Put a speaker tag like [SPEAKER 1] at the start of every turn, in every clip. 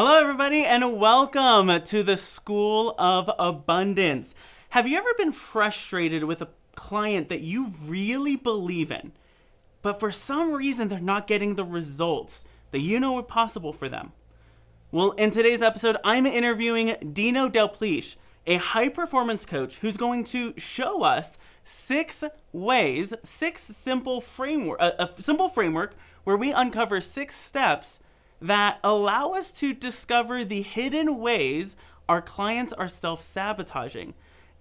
[SPEAKER 1] Hello, everybody, and welcome to the School of Abundance. Have you ever been frustrated with a client that you really believe in, but for some reason they're not getting the results that you know are possible for them? Well, in today's episode, I'm interviewing Deano, a high-performance coach who's going to show us a simple framework where we uncover 6 steps that allow us to discover the hidden ways our clients are self-sabotaging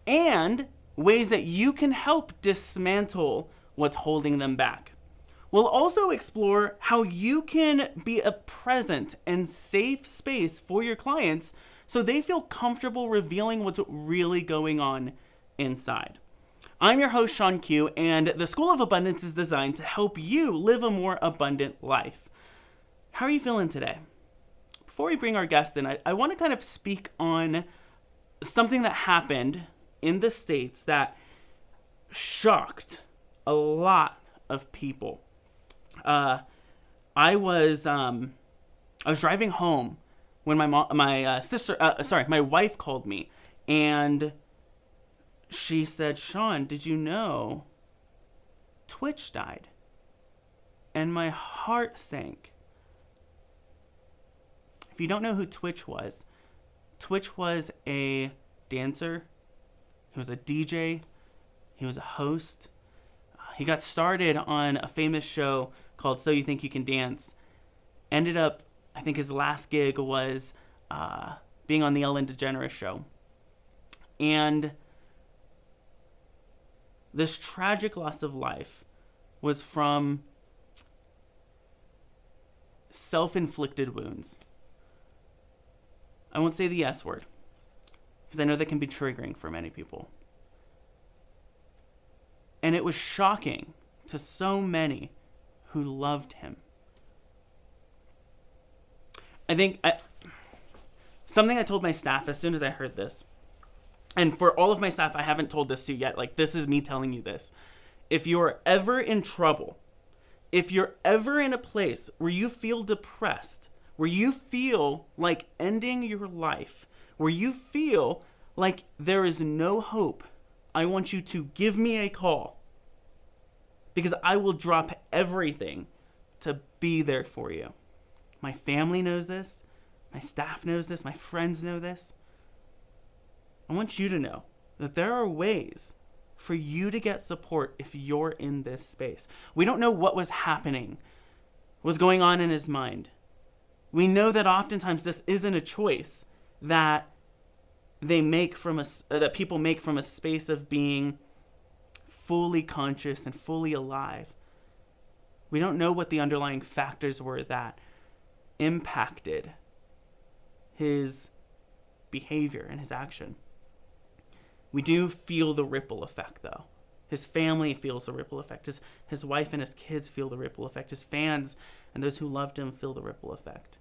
[SPEAKER 1] and ways that you can help dismantle what's holding them back. We'll also explore how you can be a present and safe space for your clients so they feel comfortable revealing what's really going on inside. I'm your host, ShawnQ, and the School of Abundance is designed to help you live a more abundant life. How are you feeling today? Before we bring our guest in, I want to kind of speak on something that happened in the States that shocked a lot of people. I was driving home when my wife called me, and she said, "Shawn, did you know Twitch died?" And my heart sank. If you don't know who Twitch was a dancer, he was a DJ, he was a host. He got started on a famous show called So You Think You Can Dance. Ended up, I think his last gig was being on the Ellen DeGeneres show. And this tragic loss of life was from self-inflicted wounds. I won't say the S word, because I know that can be triggering for many people. And it was shocking to so many who loved him. Something I told my staff as soon as I heard this, and for all of my staff, I haven't told this to you yet. This is me telling you this. If you're ever in trouble, if you're ever in a place where you feel depressed, where you feel like ending your life, where you feel like there is no hope, I want you to give me a call, because I will drop everything to be there for you. My family knows this. My staff knows this. My friends know this. I want you to know that there are ways for you to get support if you're in this space. We don't know what was happening, what was going on in his mind. We know that oftentimes this isn't a choice that that people make from a space of being fully conscious and fully alive. We don't know what the underlying factors were that impacted his behavior and his action. We do feel the ripple effect, though. His family feels the ripple effect. His wife and his kids feel the ripple effect. His fans and those who loved him feel the ripple effect.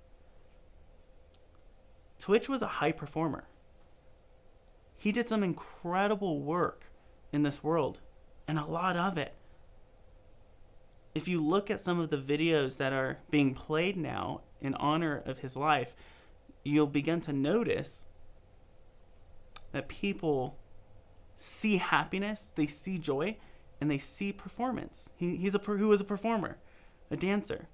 [SPEAKER 1] Twitch was a high performer. He did some incredible work in this world, and a lot of it. If you look at some of the videos that are being played now in honor of his life, you'll begin to notice that people see happiness, they see joy, and they see performance. He was a performer, a dancer.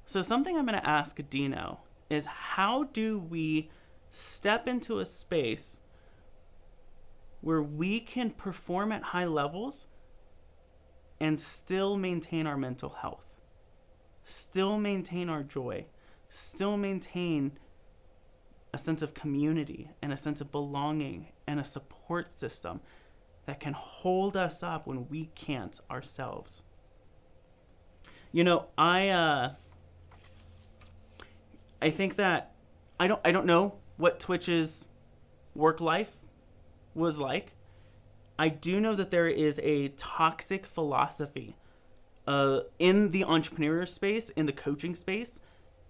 [SPEAKER 1] So something I'm going to ask Deano is, how do we step into a space where we can perform at high levels and still maintain our mental health, still maintain our joy, still maintain a sense of community and a sense of belonging and a support system that can hold us up when we can't ourselves? You know, I think that I don't know what Twitch's work life was like. I do know that there is a toxic philosophy in the entrepreneur space, in the coaching space,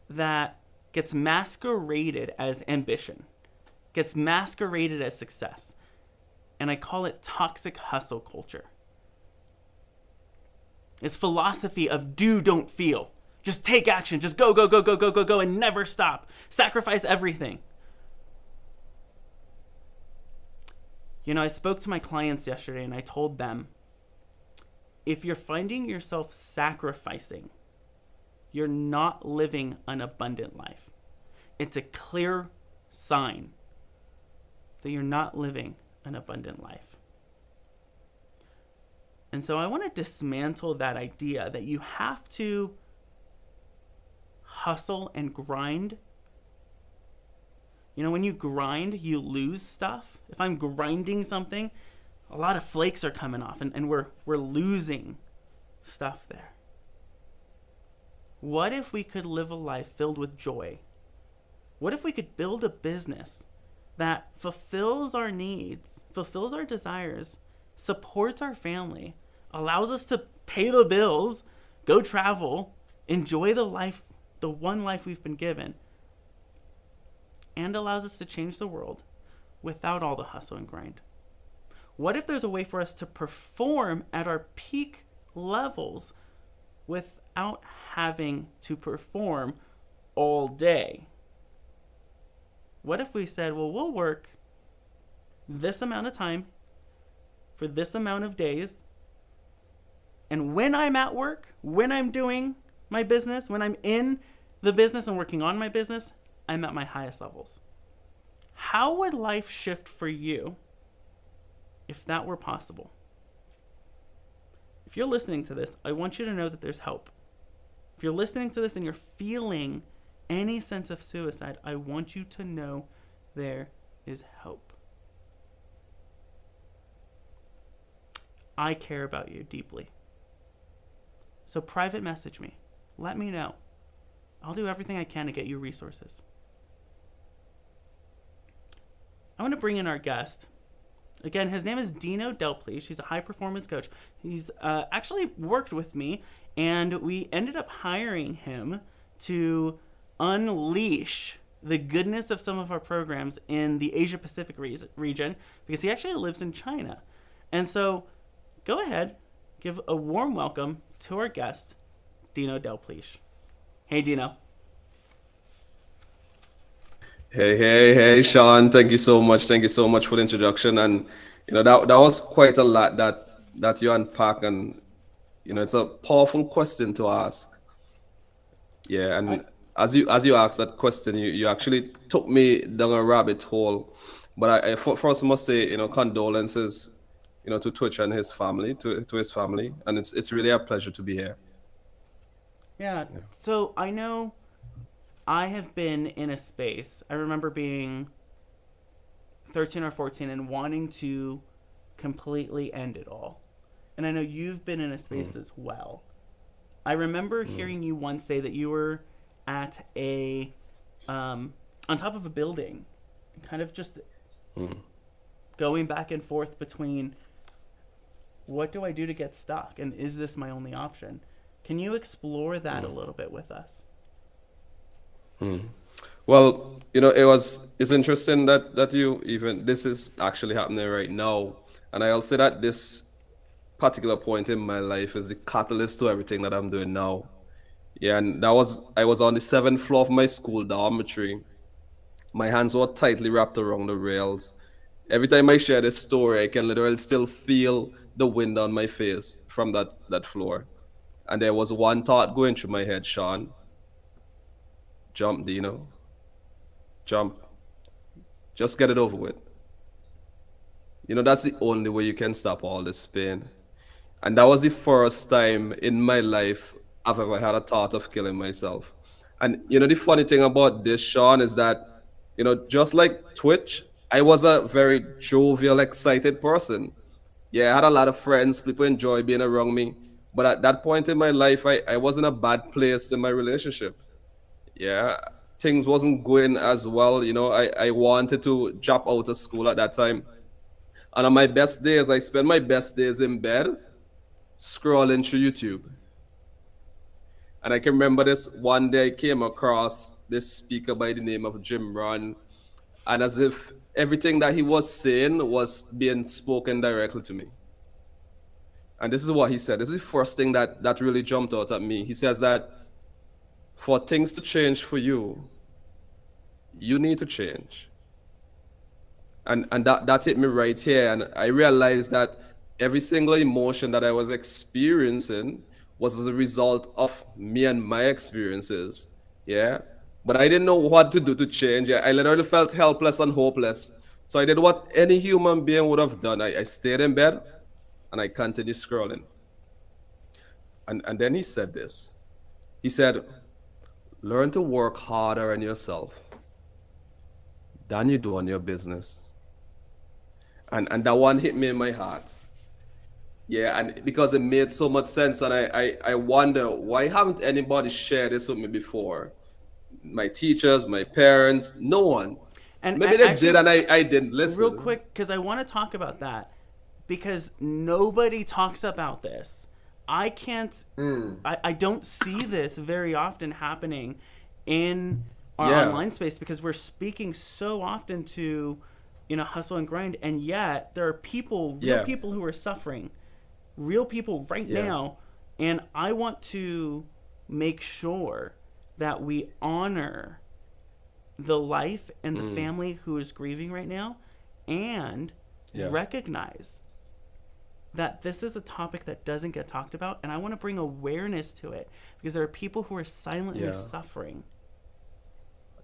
[SPEAKER 1] that gets masqueraded as ambition, gets masqueraded as success. And I call it toxic hustle culture. It's philosophy of do, don't feel. Just take action. Just go, go, go, go, go, go, go, and never stop. Sacrifice everything. I spoke to my clients yesterday and I told them, if you're finding yourself sacrificing, you're not living an abundant life. It's a clear sign that you're not living an abundant life. And so I want to dismantle that idea that you have to hustle and grind. When you grind, you lose stuff. If I'm grinding something, a lot of flakes are coming off and we're losing stuff there. What if we could live a life filled with joy? What if we could build a business that fulfills our needs, fulfills our desires, supports our family, allows us to pay the bills, go travel, enjoy the one life we've been given, and allows us to change the world without all the hustle and grind? What if there's a way for us to perform at our peak levels without having to perform all day? What if we said, well, we'll work this amount of time for this amount of days, and when I'm at work, when I'm doing my business, when I'm in the business and working on my business, I'm at my highest levels? How would life shift for you if that were possible? If you're listening to this, I want you to know that there's hope. If you're listening to this and you're feeling any sense of suicide, I want you to know there is hope. I care about you deeply. So private message me. Let me know. I'll do everything I can to get you resources. I want to bring in our guest. Again, his name is Deano. He's a high-performance coach. He's actually worked with me, and we ended up hiring him to unleash the goodness of some of our programs in the Asia-Pacific region, because he actually lives in China. And so go ahead, give a warm welcome to our guest, Deano. Hey, Deano.
[SPEAKER 2] Hey, Sean. Thank you so much. Thank you so much for the introduction. And that was quite a lot that you unpack, and it's a powerful question to ask. Yeah,
[SPEAKER 1] I,
[SPEAKER 2] and as you asked that question, you actually took me down a rabbit hole. But I first must say, condolences, to Twitch and his family, to his family, and it's really a pleasure to be here.
[SPEAKER 1] yeah, so I know I have been in a space. I remember being 13 or 14 and wanting to completely end it all. And I know you've been in a space as well. I remember hearing you once say that you were at on top of a building, kind of just going back and forth between, what do I do to get stuck, and is this my only option? Can you explore that a little bit with us?
[SPEAKER 2] Well, it's interesting that you even this is actually happening right now, and I'll say that this particular point in my life is the catalyst to everything that I'm doing now. Yeah, and I was on the seventh floor of my school dormitory. My hands were tightly wrapped around the rails. Every time I share this story, I can literally still feel the wind on my face from that floor. And there was one thought going through my head, Sean. Jump, Dino. Jump. Just get it over with. That's the only way you can stop all this pain. And that was the first time in my life I've ever had a thought of killing myself. And the funny thing about this, Sean, is that, just like Twitch, I was a very jovial, excited person. Yeah, I had a lot of friends, people enjoy being around me. But at that point in my life, I was in a bad place in my relationship. Yeah, things wasn't going as well. I wanted to drop out of school at that time. And on my best days, I spent my best days in bed scrolling through YouTube. And I can remember this one day I came across this speaker by the name of Jim Ron, and as if everything that he was saying was being spoken directly to me. And this is what he said. This is the first thing that really jumped out at me. He says that for things to change for you, you need to change. And that hit me right here, and I realized that every single emotion that I was experiencing was as a result of me and my experiences. Yeah. But I didn't know what to do to change. Yeah, I literally felt helpless and hopeless. So I did what any human being would have done. I stayed in bed and I continued scrolling. And then he said this. He said, learn to work harder on yourself than you do on your business. And that one hit me in my heart. Yeah, and because it made so much sense, and I wonder why haven't anybody shared this with me before? My teachers, my parents, no one.
[SPEAKER 1] And
[SPEAKER 2] Maybe they did,
[SPEAKER 1] actually,
[SPEAKER 2] and I didn't
[SPEAKER 1] real
[SPEAKER 2] listen.
[SPEAKER 1] quick, because I want to talk about that, because nobody talks about this. I can't, I don't see this very often happening in our
[SPEAKER 2] Yeah,
[SPEAKER 1] online space because we're speaking so often to, hustle and grind. And yet there are people, real
[SPEAKER 2] yeah,
[SPEAKER 1] people who are suffering, real people right
[SPEAKER 2] yeah,
[SPEAKER 1] now. And I want to make sure that we honor the life and the family who is grieving right now and
[SPEAKER 2] yeah,
[SPEAKER 1] recognize that this is a topic that doesn't get talked about, and I want to bring awareness to it because there are people who are silently
[SPEAKER 2] yeah,
[SPEAKER 1] suffering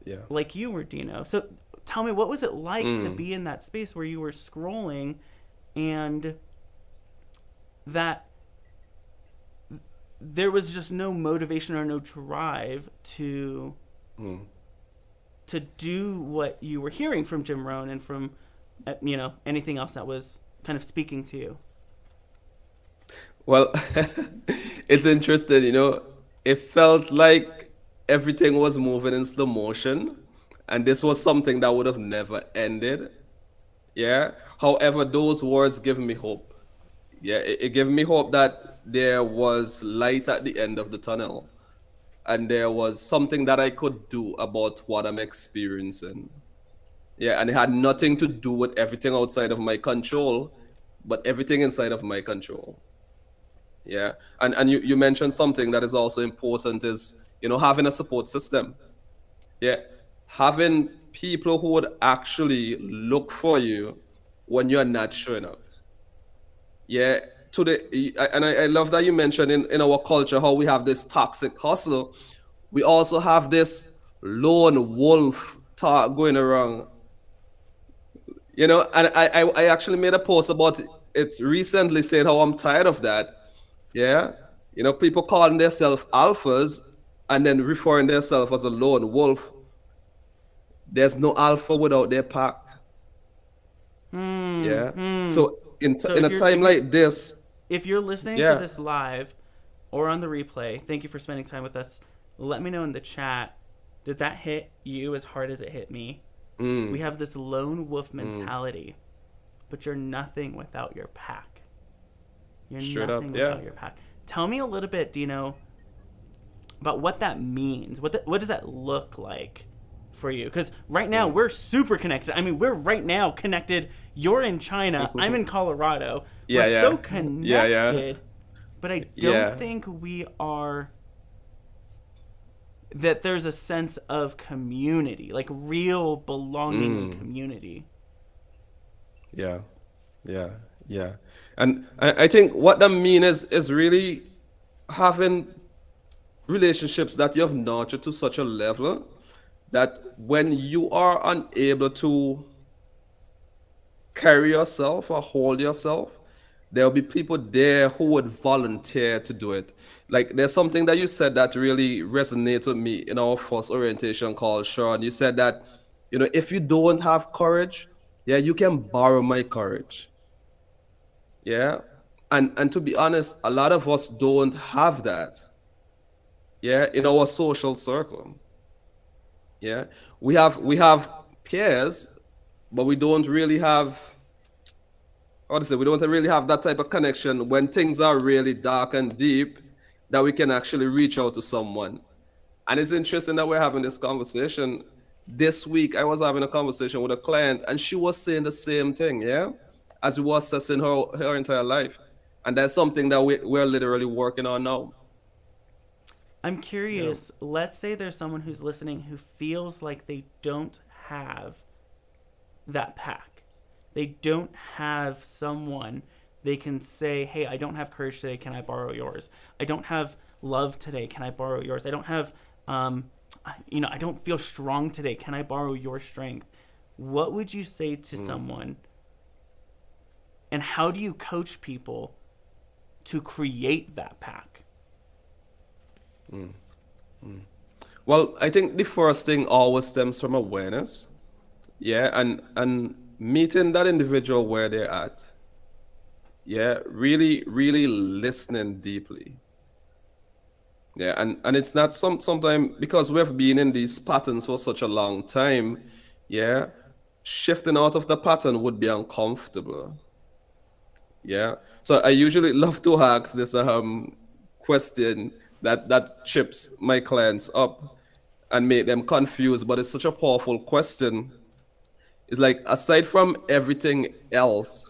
[SPEAKER 2] yeah.
[SPEAKER 1] like you were, Dino. So tell me, what was it like to be in that space where you were scrolling and that there was just no motivation or no drive to do what you were hearing from Jim Rohn and from anything else that was kind of speaking to you?
[SPEAKER 2] Well, it's interesting, it felt like everything was moving in slow motion, and this was something that would have never ended. Yeah. However, those words give me hope. Yeah, it gave me hope that there was light at the end of the tunnel, and there was something that I could do about what I'm experiencing. Yeah, and it had nothing to do with everything outside of my control, but everything inside of my control. Yeah. And you mentioned something that is also important is, having a support system. Yeah. Having people who would actually look for you when you're not showing up. Yeah. I love that you mentioned in our culture how we have this toxic hustle. We also have this lone wolf talk going around. And I actually made a post about it recently saying how I'm tired of that. Yeah. People calling themselves alphas and then referring themselves as a lone wolf. There's no alpha without their pack.
[SPEAKER 1] Hmm.
[SPEAKER 2] Yeah.
[SPEAKER 1] Hmm.
[SPEAKER 2] So in
[SPEAKER 1] So
[SPEAKER 2] in
[SPEAKER 1] if
[SPEAKER 2] a
[SPEAKER 1] you're
[SPEAKER 2] time
[SPEAKER 1] if you're
[SPEAKER 2] like this,
[SPEAKER 1] if you're listening to
[SPEAKER 2] yeah.
[SPEAKER 1] this live or on the replay, thank you for spending time with us. Let me know in the chat. Did that hit you as hard as it hit me? We have this lone wolf mentality, but you're nothing without your pack. You're
[SPEAKER 2] Straight
[SPEAKER 1] nothing
[SPEAKER 2] up, yeah.
[SPEAKER 1] without your pack. Tell me a little bit, Dino, about what that means. What does that look like for you? Because right now we're super connected. I mean, we're right now connected. You're in China. I'm in Colorado. We're
[SPEAKER 2] Yeah,
[SPEAKER 1] so
[SPEAKER 2] yeah. Yeah, yeah.
[SPEAKER 1] connected, but I don't
[SPEAKER 2] Yeah.
[SPEAKER 1] think we are. That there's a sense of community, like real belonging and community.
[SPEAKER 2] Yeah. Yeah. Yeah. And I think what that mean is really having relationships that you have nurtured to such a level that when you are unable to carry yourself or hold yourself, there will be people there who would volunteer to do it. Like there's something that you said that really resonated with me in our first orientation call, Sean. You said that, if you don't have courage, yeah, you can borrow my courage. Yeah. And to be honest, a lot of us don't have that. Yeah, in our social circle. Yeah. We have peers, but we don't really have, how to say, we don't really have that type of connection when things are really dark and deep that we can actually reach out to someone. And it's interesting that we're having this conversation. This week, I was having a conversation with a client, and she was saying the same thing, yeah, as we were assessing her entire life. And that's something that we're literally working on now.
[SPEAKER 1] I'm
[SPEAKER 2] Yeah.
[SPEAKER 1] curious. Let's say there's someone who's listening who feels like they don't have that pack. They don't have someone they can say, "Hey, I don't have courage today. Can I borrow yours? I don't have love today. Can I borrow yours? I don't have, I don't feel strong today. Can I borrow your strength?" What would you say to someone? And how do you coach people to create that pack?
[SPEAKER 2] Well, I think the first thing always stems from awareness. Yeah, and meeting that individual where they're at. Yeah, really, really listening deeply. Yeah, and it's not sometimes because we've been in these patterns for such a long time. Yeah, shifting out of the pattern would be uncomfortable. Yeah. So I usually love to ask this question that trips my clients up and make them confused, but it's such a powerful question. It's like aside from everything else,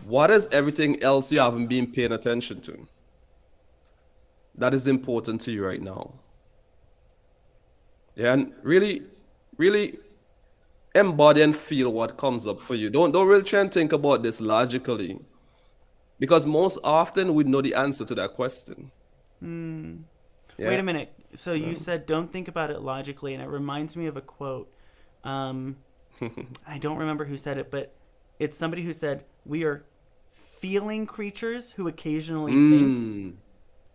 [SPEAKER 2] what is everything else you haven't been paying attention to that is important to you right now? Yeah, and really, really embody and feel what comes up for you. Don't really try and think about this logically. Because most often we know the answer to that question.
[SPEAKER 1] Wait
[SPEAKER 2] Yeah.
[SPEAKER 1] a minute. So you said don't think about it logically, and it reminds me of a quote. Um, I don't remember who said it, but it's somebody who said, "We are feeling creatures who occasionally think.
[SPEAKER 2] Mm,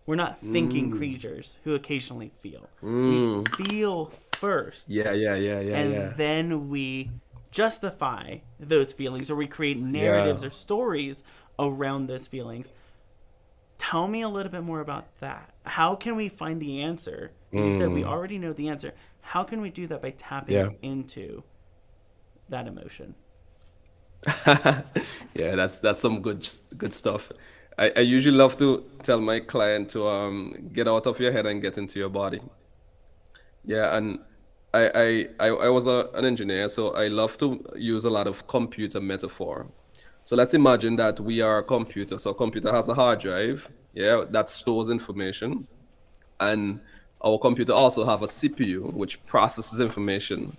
[SPEAKER 1] We're not thinking
[SPEAKER 2] mm,
[SPEAKER 1] creatures who occasionally feel. We
[SPEAKER 2] mm.
[SPEAKER 1] feel first,
[SPEAKER 2] Yeah, yeah, yeah, yeah,
[SPEAKER 1] and
[SPEAKER 2] yeah.
[SPEAKER 1] then we justify those feelings, or we create
[SPEAKER 2] Yeah.
[SPEAKER 1] narratives or stories around those feelings." Tell me a little bit more about that. How can we find the answer? Because you said we
[SPEAKER 2] Mm,
[SPEAKER 1] already know the answer. How can we do that by tapping
[SPEAKER 2] yeah.
[SPEAKER 1] into that emotion?
[SPEAKER 2] Yeah, that's some good stuff. I usually love to tell my client to get out of your head and get into your body. Yeah, and I was an engineer, so I love to use a lot of computer metaphor. So let's imagine that we are a computer. So a computer has a hard drive, yeah, that stores information, and our computer also have a CPU which processes information.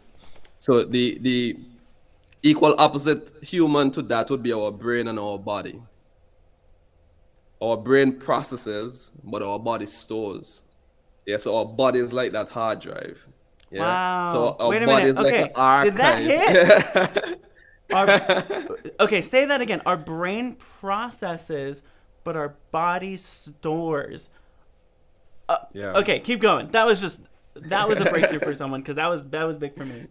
[SPEAKER 2] So the equal opposite human to that would be our brain and our body. Our brain processes, but our body stores. Yeah, so our body is like that hard drive. Yeah. So
[SPEAKER 1] Wow.
[SPEAKER 2] our
[SPEAKER 1] Wait a
[SPEAKER 2] body
[SPEAKER 1] minute.
[SPEAKER 2] is like an
[SPEAKER 1] Okay. Did that
[SPEAKER 2] archive.
[SPEAKER 1] hit?
[SPEAKER 2] Yeah.
[SPEAKER 1] Our Okay, say that again. Our brain processes, but our body stores. Uh,
[SPEAKER 2] Yeah.
[SPEAKER 1] okay, keep going. That was a breakthrough for someone, because that was big for me.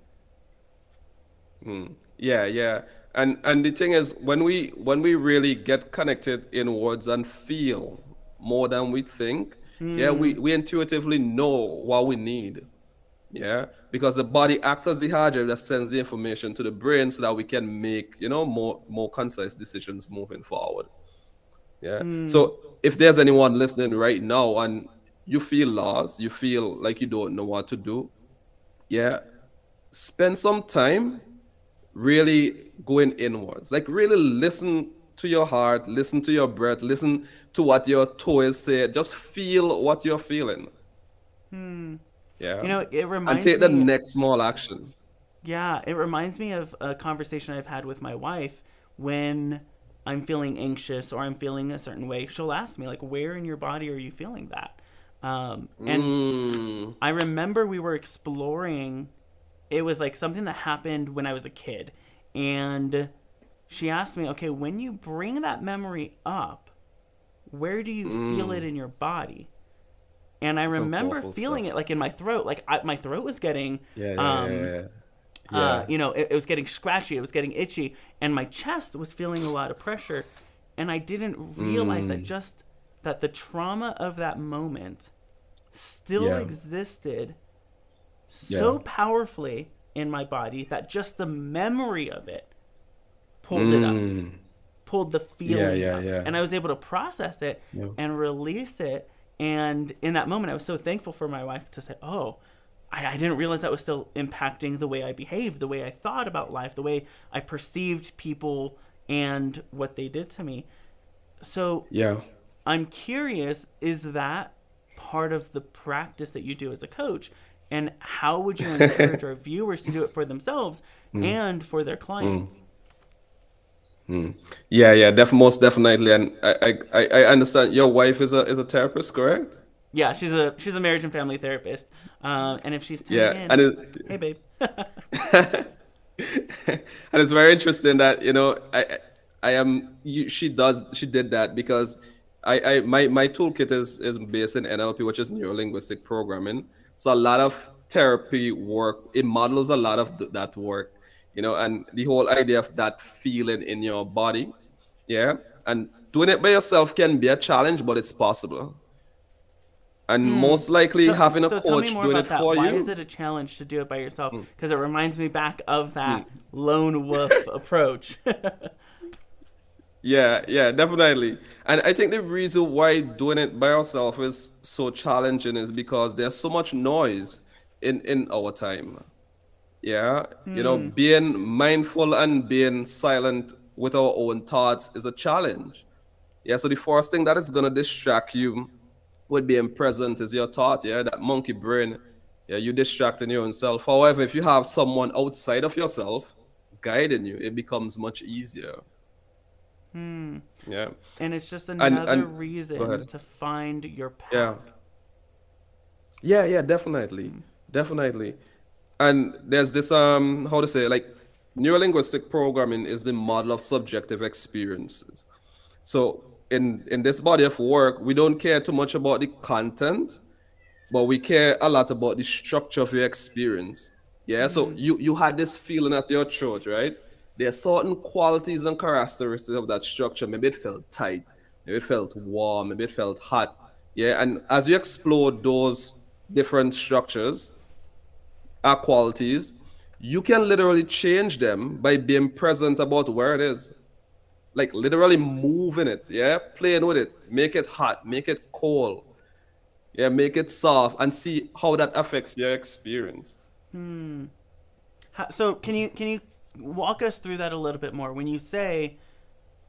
[SPEAKER 2] Yeah, yeah. And the thing is when we really get connected inwards and feel more than we think, yeah, we intuitively know what we need. Yeah, because the body acts as the hard drive that sends the information to the brain so that we can make, more concise decisions moving forward. Yeah.
[SPEAKER 1] Hmm.
[SPEAKER 2] So if there's anyone listening right now and you feel lost, you feel like you don't know what to do, yeah, spend some time really going inwards. Like really listen to your heart, listen to your breath, listen to what your toes say. Just feel what you're feeling.
[SPEAKER 1] You
[SPEAKER 2] Yeah.
[SPEAKER 1] know, it
[SPEAKER 2] And
[SPEAKER 1] reminds
[SPEAKER 2] take the
[SPEAKER 1] me.
[SPEAKER 2] next small action.
[SPEAKER 1] Yeah, it reminds me of a conversation I've had with my wife when I'm feeling anxious or I'm feeling a certain way. She'll ask me, like, "Where in your body are you feeling that?" And
[SPEAKER 2] Mm,
[SPEAKER 1] I remember we were exploring. It was like something that happened when I was a kid, and she asked me, "Okay, when you bring that memory up, where do you feel it
[SPEAKER 2] mm.
[SPEAKER 1] in your body?" And I
[SPEAKER 2] Some
[SPEAKER 1] remember
[SPEAKER 2] powerful
[SPEAKER 1] feeling it
[SPEAKER 2] stuff.
[SPEAKER 1] like in my throat, like my throat was getting
[SPEAKER 2] Yeah, yeah, yeah,
[SPEAKER 1] um,
[SPEAKER 2] yeah. Yeah.
[SPEAKER 1] it was getting scratchy, it was getting itchy, and my chest was feeling a lot of pressure. And I didn't realize that
[SPEAKER 2] Mm,
[SPEAKER 1] just that the trauma of that moment still
[SPEAKER 2] yeah.
[SPEAKER 1] existed
[SPEAKER 2] Yeah.
[SPEAKER 1] so powerfully in my body that just the memory of it pulled it up,
[SPEAKER 2] Mm,
[SPEAKER 1] pulled the
[SPEAKER 2] yeah,
[SPEAKER 1] feeling
[SPEAKER 2] yeah,
[SPEAKER 1] up.
[SPEAKER 2] yeah.
[SPEAKER 1] And I was able to process it
[SPEAKER 2] Yeah.
[SPEAKER 1] and release it. And in that moment, I was so thankful for my wife to say, "Oh, I didn't realize that was still impacting the way I behaved, the way I thought about life, the way I perceived people and what they did to me." So
[SPEAKER 2] Yeah.
[SPEAKER 1] I'm curious, is that part of the practice that you do as a coach? And how would you encourage our viewers to do it for themselves and for their clients?
[SPEAKER 2] Yeah, yeah, most definitely. And I understand your wife is a therapist, correct?
[SPEAKER 1] Yeah, she's a marriage and family therapist. And if she's tuning
[SPEAKER 2] Yeah,
[SPEAKER 1] in,
[SPEAKER 2] and
[SPEAKER 1] hey babe.
[SPEAKER 2] and it's very interesting that I am she did that because my toolkit is based in NLP, which is neuro linguistic programming. So a lot of therapy work, it models a lot of that work, and the whole idea of that feeling in your body. Yeah, and doing it by yourself can be a challenge, but it's possible. And
[SPEAKER 1] Hmm.
[SPEAKER 2] most likely
[SPEAKER 1] So
[SPEAKER 2] having a
[SPEAKER 1] so tell me
[SPEAKER 2] coach
[SPEAKER 1] more
[SPEAKER 2] doing
[SPEAKER 1] about
[SPEAKER 2] it
[SPEAKER 1] that.
[SPEAKER 2] for
[SPEAKER 1] Why is
[SPEAKER 2] you.
[SPEAKER 1] it a challenge to do it by yourself? Because it reminds me back of that
[SPEAKER 2] Mm.
[SPEAKER 1] lone wolf approach.
[SPEAKER 2] Yeah, yeah, definitely. And I think the reason why doing it by yourself is so challenging is because there's so much noise in our time. Yeah,
[SPEAKER 1] Hmm.
[SPEAKER 2] being mindful and being silent with our own thoughts is a challenge. Yeah, so the first thing that is gonna distract you with being present is your thought. Yeah, that monkey brain. Yeah, you distracting your own self. However, if you have someone outside of yourself guiding you, it becomes much easier.
[SPEAKER 1] Hmm.
[SPEAKER 2] Yeah,
[SPEAKER 1] And it's just
[SPEAKER 2] and
[SPEAKER 1] another
[SPEAKER 2] go
[SPEAKER 1] reason
[SPEAKER 2] ahead.
[SPEAKER 1] to find your
[SPEAKER 2] Yeah.
[SPEAKER 1] pack.
[SPEAKER 2] Yeah, yeah, definitely.
[SPEAKER 1] Hmm.
[SPEAKER 2] Definitely. And there's this how to say, like, neurolinguistic programming is the model of subjective experiences. So in this body of work, we don't care too much about the content, but we care a lot about the structure of your experience. Yeah. So
[SPEAKER 1] Hmm.
[SPEAKER 2] you had this feeling at your throat, right? There are certain qualities and characteristics of that structure. Maybe it felt tight, maybe it felt warm, maybe it felt hot. Yeah. And as you explore those different structures, qualities, you can literally change them by being present about where it is. Like literally moving it, yeah, playing with it, make it hot, make it cold, yeah, make it soft, and see how that affects your experience.
[SPEAKER 1] Hmm. So can you walk us through that a little bit more? When you say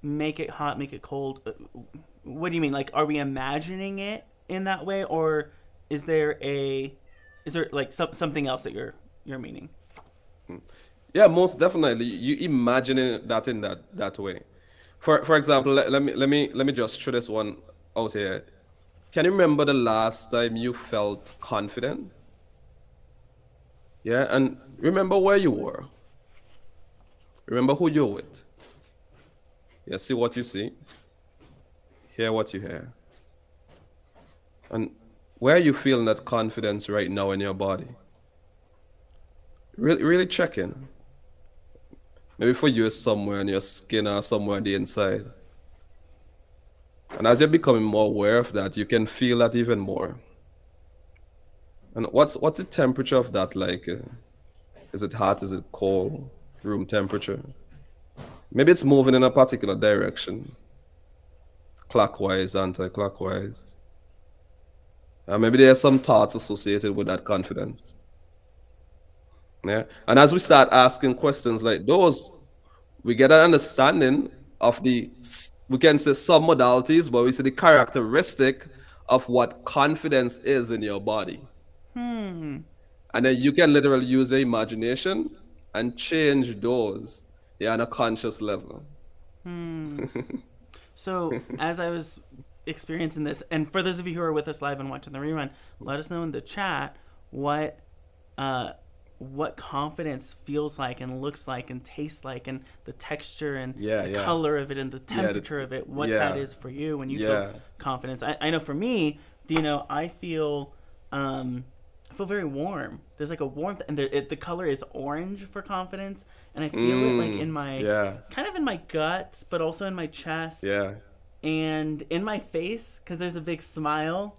[SPEAKER 1] make it hot, make it cold, what do you mean? Like, are we imagining it in that way, or is there a is there like something else that you're meaning?
[SPEAKER 2] Yeah, most definitely. You imagine that in that way. For example, let me just throw this one out here. Can you remember the last time you felt confident? Yeah, and remember where you were. Remember who you're with. Yeah, see what you see, hear what you hear. And where are you feeling that confidence right now in your body? Really, really check in. Maybe for you, it's somewhere in your skin or somewhere on the inside. And as you're becoming more aware of that, you can feel that even more. And what's the temperature of that like? Is it hot? Is it cold? Room temperature? Maybe it's moving in a particular direction, clockwise, anti-clockwise. Maybe there are some thoughts associated with that confidence. Yeah. And as we start asking questions like those, we get an understanding of we can say some modalities, but we see the characteristic of what confidence is in your body.
[SPEAKER 1] Hmm.
[SPEAKER 2] And then you can literally use your imagination and change those, yeah, on a conscious level.
[SPEAKER 1] Hmm. So as I was experiencing this, and for those of you who are with us live and watching the rerun, let us know in the chat what uh, what confidence feels like and looks like and tastes like, and the texture and
[SPEAKER 2] Yeah,
[SPEAKER 1] the
[SPEAKER 2] yeah.
[SPEAKER 1] color of it and the
[SPEAKER 2] Yeah,
[SPEAKER 1] temperature of it. What that
[SPEAKER 2] yeah,
[SPEAKER 1] is for you when you feel
[SPEAKER 2] yeah.
[SPEAKER 1] confidence. I know for me, Dino, I feel very warm. There's like a warmth, and the color is orange for confidence, and I feel it like in my
[SPEAKER 2] Yeah,
[SPEAKER 1] kind of in my guts, but also in my chest
[SPEAKER 2] yeah.
[SPEAKER 1] and in my face because there's a big smile,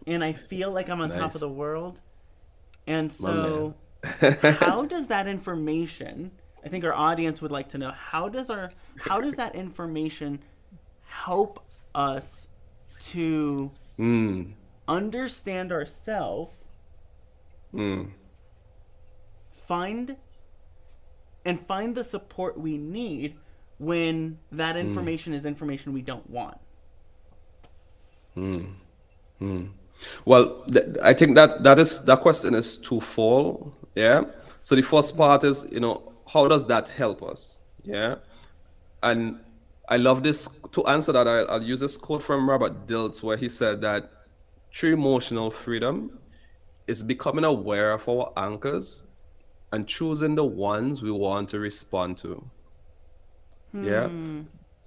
[SPEAKER 1] and I feel like I'm on top of
[SPEAKER 2] Nice.
[SPEAKER 1] the world. And
[SPEAKER 2] My man.
[SPEAKER 1] so, how does that information? I think our audience would like to know how does that information help us to
[SPEAKER 2] Mm,
[SPEAKER 1] understand ourselves,
[SPEAKER 2] mm,
[SPEAKER 1] find find the support we need when that
[SPEAKER 2] mm,
[SPEAKER 1] information is information we don't want.
[SPEAKER 2] mm, mm. Well, I think that that question is twofold. Yeah. So the first part is, how does that help us? Yeah. And I love this. To answer that, I'll use this quote from Robert Dilts where he said that true emotional freedom is becoming aware of our anchors and choosing the ones we want to respond to. Yeah.
[SPEAKER 1] Hmm.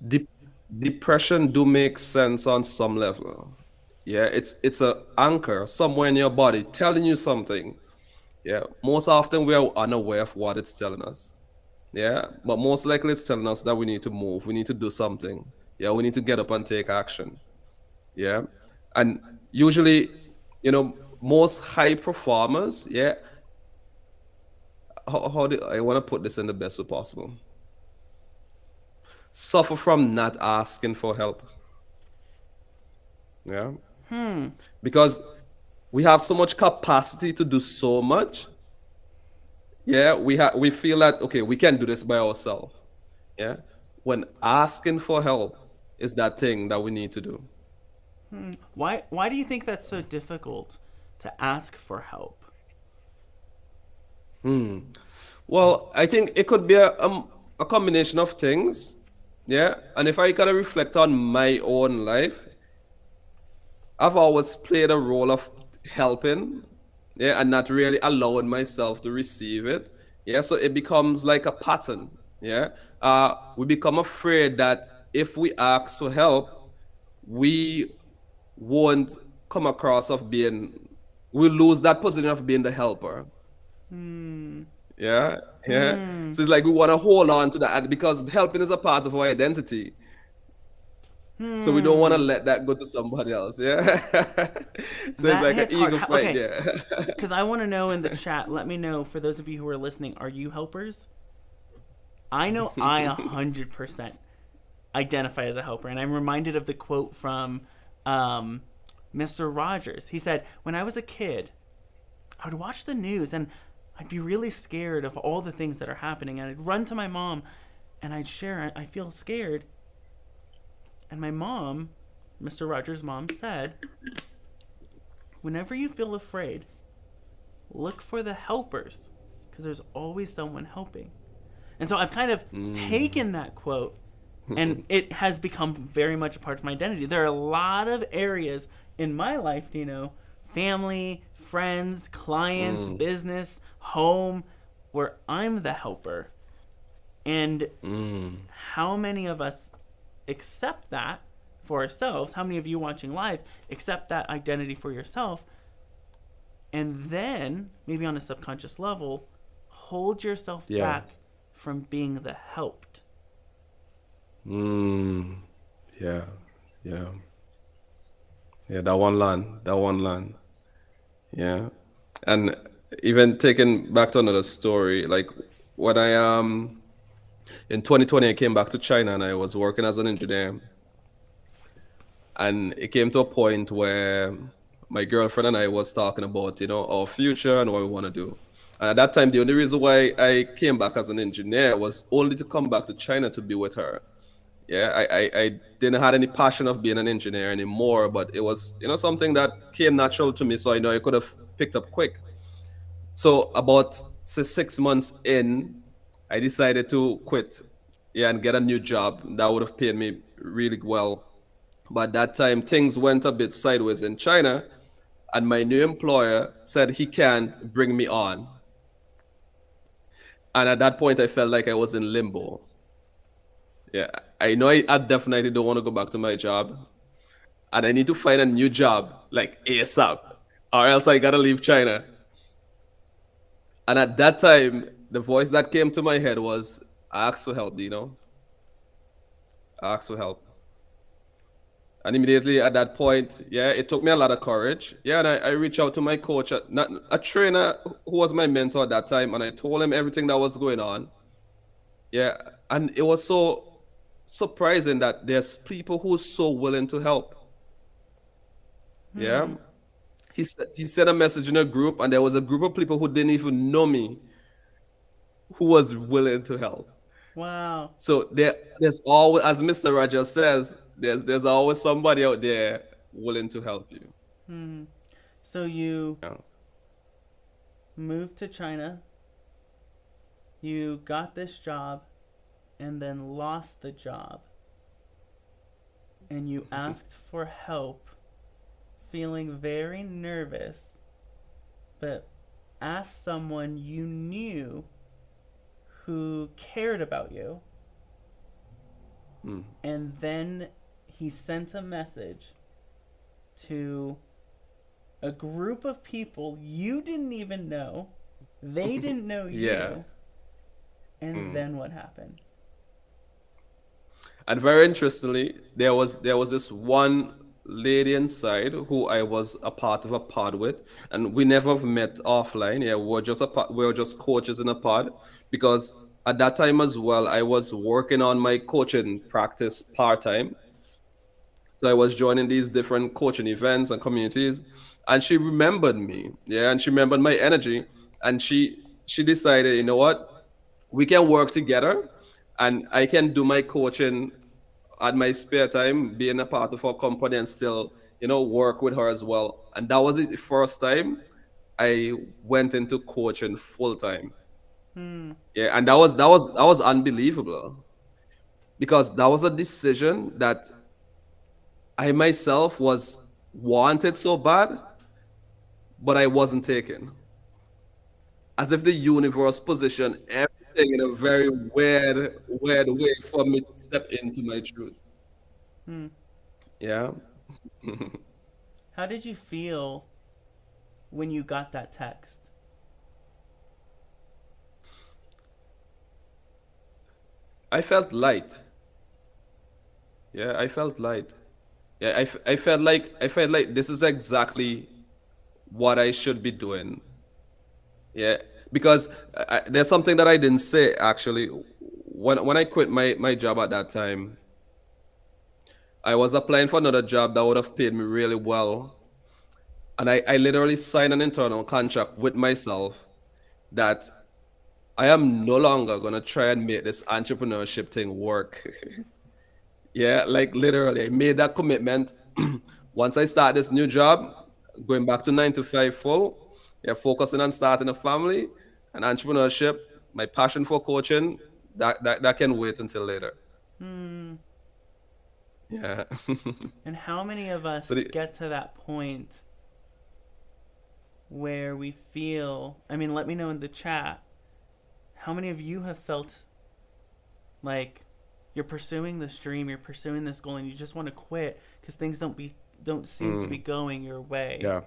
[SPEAKER 2] De- Depression do make sense on some level. Yeah, it's a anchor somewhere in your body telling you something. Yeah, most often we are unaware of what it's telling us. Yeah, but most likely it's telling us that we need to move, we need to do something. Yeah, we need to get up and take action. Yeah, and usually, most high performers, yeah, how do I want to put this in the best way possible? Suffer from not asking for help. Yeah,
[SPEAKER 1] Hmm.
[SPEAKER 2] because we have so much capacity to do so much. Yeah, we feel that okay, we can do this by ourselves. Yeah, when asking for help is that thing that we need to do.
[SPEAKER 1] Hmm. Why do you think that's so difficult to ask for help?
[SPEAKER 2] Hmm. Well, I think it could be a combination of things. Yeah, and if I kind of reflect on my own life, I've always played a role of helping, yeah, and not really allowing myself to receive it. Yeah, so it becomes like a pattern. Yeah, we become afraid that if we ask for help, we won't come across of being, we lose that position of being the helper.
[SPEAKER 1] Hmm.
[SPEAKER 2] Yeah, yeah.
[SPEAKER 1] Hmm.
[SPEAKER 2] So it's like we want to hold on to that because helping is a part of our identity. So we don't want to
[SPEAKER 1] Hmm.
[SPEAKER 2] let that go to somebody else. Yeah. So it's
[SPEAKER 1] That
[SPEAKER 2] like an
[SPEAKER 1] hits hard.
[SPEAKER 2] ego fight
[SPEAKER 1] Okay,
[SPEAKER 2] there.
[SPEAKER 1] because I want to know in the chat. Let me know for those of you who are listening. Are you helpers? I know I 100% identify as a helper, and I'm reminded of the quote from um, Mr. Rogers. He said, "When I was a kid, I would watch the news and I'd be really scared of all the things that are happening, and I'd run to my mom and I'd share. I feel scared." And my mom, Mr. Rogers' mom, said, "Whenever you feel afraid, look for the helpers, because there's always someone helping." And so I've kind of
[SPEAKER 2] Mm.
[SPEAKER 1] taken that quote and it has become very much a part of my identity. There are a lot of areas in my life, family, friends, clients,
[SPEAKER 2] Mm.
[SPEAKER 1] business, home, where I'm the helper. And
[SPEAKER 2] Mm.
[SPEAKER 1] how many of us accept that for ourselves? How many of you watching live accept that identity for yourself? And then, maybe on a subconscious level, hold yourself
[SPEAKER 2] Yeah.
[SPEAKER 1] back from being the helped.
[SPEAKER 2] Mm. Yeah. Yeah. Yeah. That one line. That one line. Yeah. And even taking back to another story, like when I in 2020 I came back to China and I was working as an engineer. And it came to a point where my girlfriend and I was talking about, our future and what we want to do. And at that time, the only reason why I came back as an engineer was only to come back to China to be with her. Yeah, I didn't have any passion of being an engineer anymore, but it was, something that came natural to me. So I know I could have picked up quick. So about say 6 months in, I decided to quit. Yeah, and get a new job that would have paid me really well. But that time things went a bit sideways in China, and my new employer said he can't bring me on. And at that point, I felt like I was in limbo. Yeah, I know I definitely don't want to go back to my job, and I need to find a new job like ASAP, or else I gotta leave China. And at that time, the voice that came to my head was, "Ask for help, Ask for help." And immediately at that point, yeah, it took me a lot of courage. Yeah, and I reached out to my coach, not a trainer who was my mentor at that time, and I told him everything that was going on. Yeah, and it was so surprising that there's people who's so willing to help. Yeah,
[SPEAKER 1] Hmm.
[SPEAKER 2] he sent a message in a group, and there was a group of people who didn't even know me who was willing to help.
[SPEAKER 1] Wow.
[SPEAKER 2] So there's always, as Mr. Rogers says, there's always somebody out there willing to help you.
[SPEAKER 1] Hmm. So you
[SPEAKER 2] Yeah.
[SPEAKER 1] moved to China, you got this job, and then lost the job, and you asked for help, feeling very nervous, but asked someone you knew who cared about you,
[SPEAKER 2] Mm.
[SPEAKER 1] and then he sent a message to a group of people you didn't even know. They didn't know
[SPEAKER 2] Yeah.
[SPEAKER 1] you. And
[SPEAKER 2] Mm.
[SPEAKER 1] then what happened?
[SPEAKER 2] And very interestingly, there was this one lady inside who I was a part of a pod with, and we never have met offline. Yeah, we were just coaches in a pod because at that time as well, I was working on my coaching practice part time. So I was joining these different coaching events and communities, and she remembered me. Yeah, and she remembered my energy, and she decided, you know what, we can work together, and I can do my coaching at my spare time, being a part of her company, and still, work with her as well. And that was it, the first time I went into coaching full time.
[SPEAKER 1] Hmm.
[SPEAKER 2] Yeah, and that was unbelievable because that was a decision that I myself was wanted so bad, but I wasn't taken. As if the universe positioned everything in a very weird, weird way for me to step into my truth.
[SPEAKER 1] Hmm.
[SPEAKER 2] Yeah.
[SPEAKER 1] How did you feel when you got that text?
[SPEAKER 2] I felt light. Yeah, I felt light. Yeah, I felt like this is exactly what I should be doing. Yeah, because there's something that I didn't say actually. When I quit my job at that time, I was applying for another job that would have paid me really well. And I literally signed an internal contract with myself that I am no longer going to try and make this entrepreneurship thing work. Yeah, like literally, I made that commitment. Once I start this new job, going back to 9 to 5 full, yeah, focusing on starting a family and entrepreneurship, my passion for coaching, that can wait until later.
[SPEAKER 1] Hmm.
[SPEAKER 2] Yeah.
[SPEAKER 1] And how many of
[SPEAKER 2] So
[SPEAKER 1] us
[SPEAKER 2] the,
[SPEAKER 1] get to that point where we feel, I mean, let me know in the chat, how many of you have felt like you're pursuing this dream, you're pursuing this goal, and you just want to quit because things don't seem to be
[SPEAKER 2] mm,
[SPEAKER 1] going your way.
[SPEAKER 2] yeah.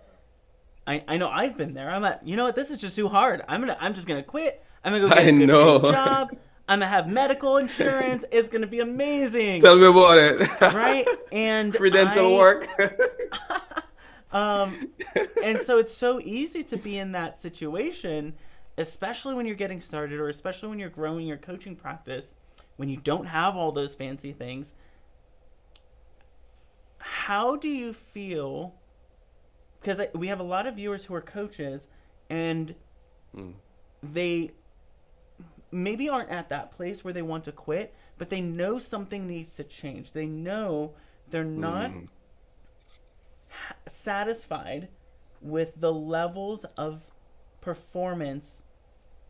[SPEAKER 1] I know I've been there. I'm like, you know what, this is just too hard. I'm just gonna quit. I'm gonna go get
[SPEAKER 2] I
[SPEAKER 1] a good paying
[SPEAKER 2] know.
[SPEAKER 1] job. I'm gonna have medical insurance. It's gonna be amazing.
[SPEAKER 2] Tell me about it.
[SPEAKER 1] Right? And
[SPEAKER 2] Free dental
[SPEAKER 1] I
[SPEAKER 2] work.
[SPEAKER 1] um and so it's so easy to be in that situation, especially when you're getting started or especially when you're growing your coaching practice, when you don't have all those fancy things. How do you feel? Because we have a lot of viewers who are coaches and
[SPEAKER 2] Mm,
[SPEAKER 1] they maybe aren't at that place where they want to quit, but they know something needs to change. They know they're not
[SPEAKER 2] mm,
[SPEAKER 1] satisfied with the levels of performance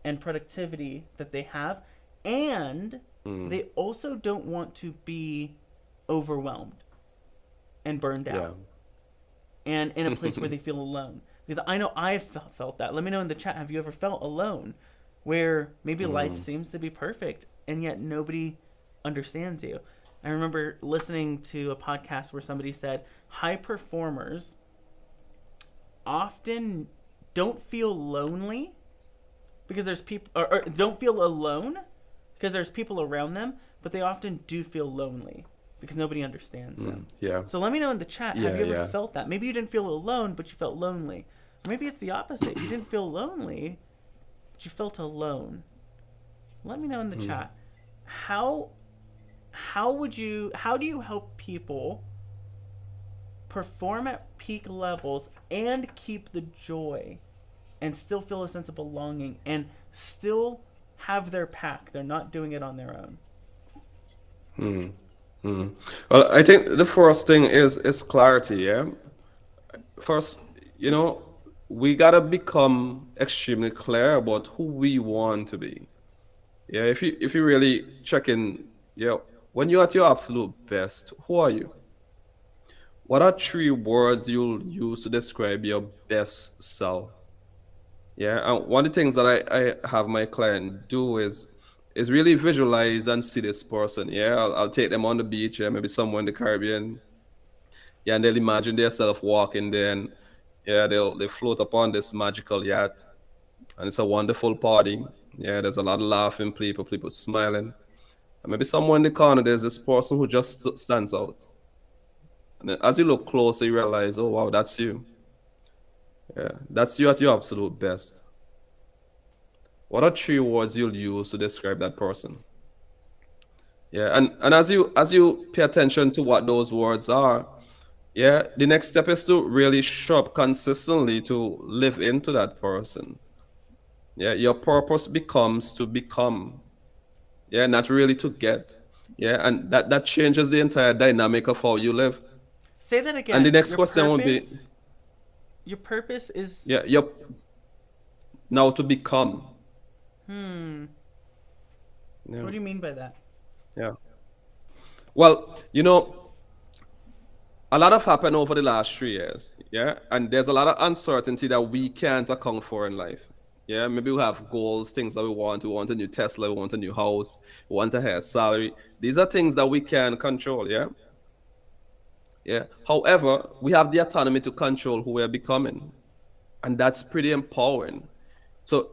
[SPEAKER 1] and productivity that they have, and
[SPEAKER 2] mm,
[SPEAKER 1] they also don't want to be overwhelmed and burned
[SPEAKER 2] yeah.
[SPEAKER 1] out and in a place where they feel alone. Because I know I've felt that. Let me know in the chat, have you ever felt alone where maybe life
[SPEAKER 2] Mm,
[SPEAKER 1] seems to be perfect and yet nobody understands you? I remember listening to a podcast where somebody said high performers often don't feel lonely because there's people, or don't feel alone because there's people around them, but they often do feel lonely because nobody understands them.
[SPEAKER 2] yeah.
[SPEAKER 1] So let me know in the chat, have
[SPEAKER 2] Yeah,
[SPEAKER 1] you ever
[SPEAKER 2] yeah.
[SPEAKER 1] felt that? Maybe you didn't feel alone, but you felt lonely. Or maybe it's the opposite. You didn't feel lonely, but you felt alone. Let me know in the chat. How how do you help people perform at peak levels and keep the joy and still feel a sense of belonging and still have their pack? They're not doing it on their own.
[SPEAKER 2] Mm, mm. Well, I think the first thing is clarity, yeah. First, you know, we gotta become extremely clear about who we want to be. Yeah, if you really check in, yeah, when you're at your absolute best, who are you? What are three words you'll use to describe your best self? Yeah, and one of the things that I have my client do is really visualize and see this person. Yeah, I'll take them on the beach, yeah, maybe somewhere in the Caribbean. Yeah, and they'll imagine themselves walking there, and yeah, they float upon this magical yacht, and it's a wonderful party. Yeah, there's a lot of laughing, people smiling, and maybe somewhere in the corner there's this person who just stands out. And then as you look closer, you realize, oh wow, that's you. Yeah, that's you at your absolute best. What are three words you'll use to describe that person? Yeah, and as you pay attention to what those words are, yeah, the next step is to really show up consistently to live into that person. Yeah, your purpose becomes to become. Yeah, not really to get. Yeah, and that changes the entire dynamic of how you live.
[SPEAKER 1] Say that
[SPEAKER 2] And the
[SPEAKER 1] again.
[SPEAKER 2] next question will be,
[SPEAKER 1] Your purpose is.
[SPEAKER 2] yeah, you're now to become.
[SPEAKER 1] Hmm.
[SPEAKER 2] Yeah,
[SPEAKER 1] What do you mean by that?
[SPEAKER 2] yeah. Well, a lot have happened over the last 3 years, yeah, and there's a lot of uncertainty that we can't account for in life. Yeah, maybe we have goals, things that we want. We want a new Tesla, we want a new house, we want a higher salary. These are things that we can control, yeah. Yeah. However, we have the autonomy to control who we're becoming, and that's pretty empowering. So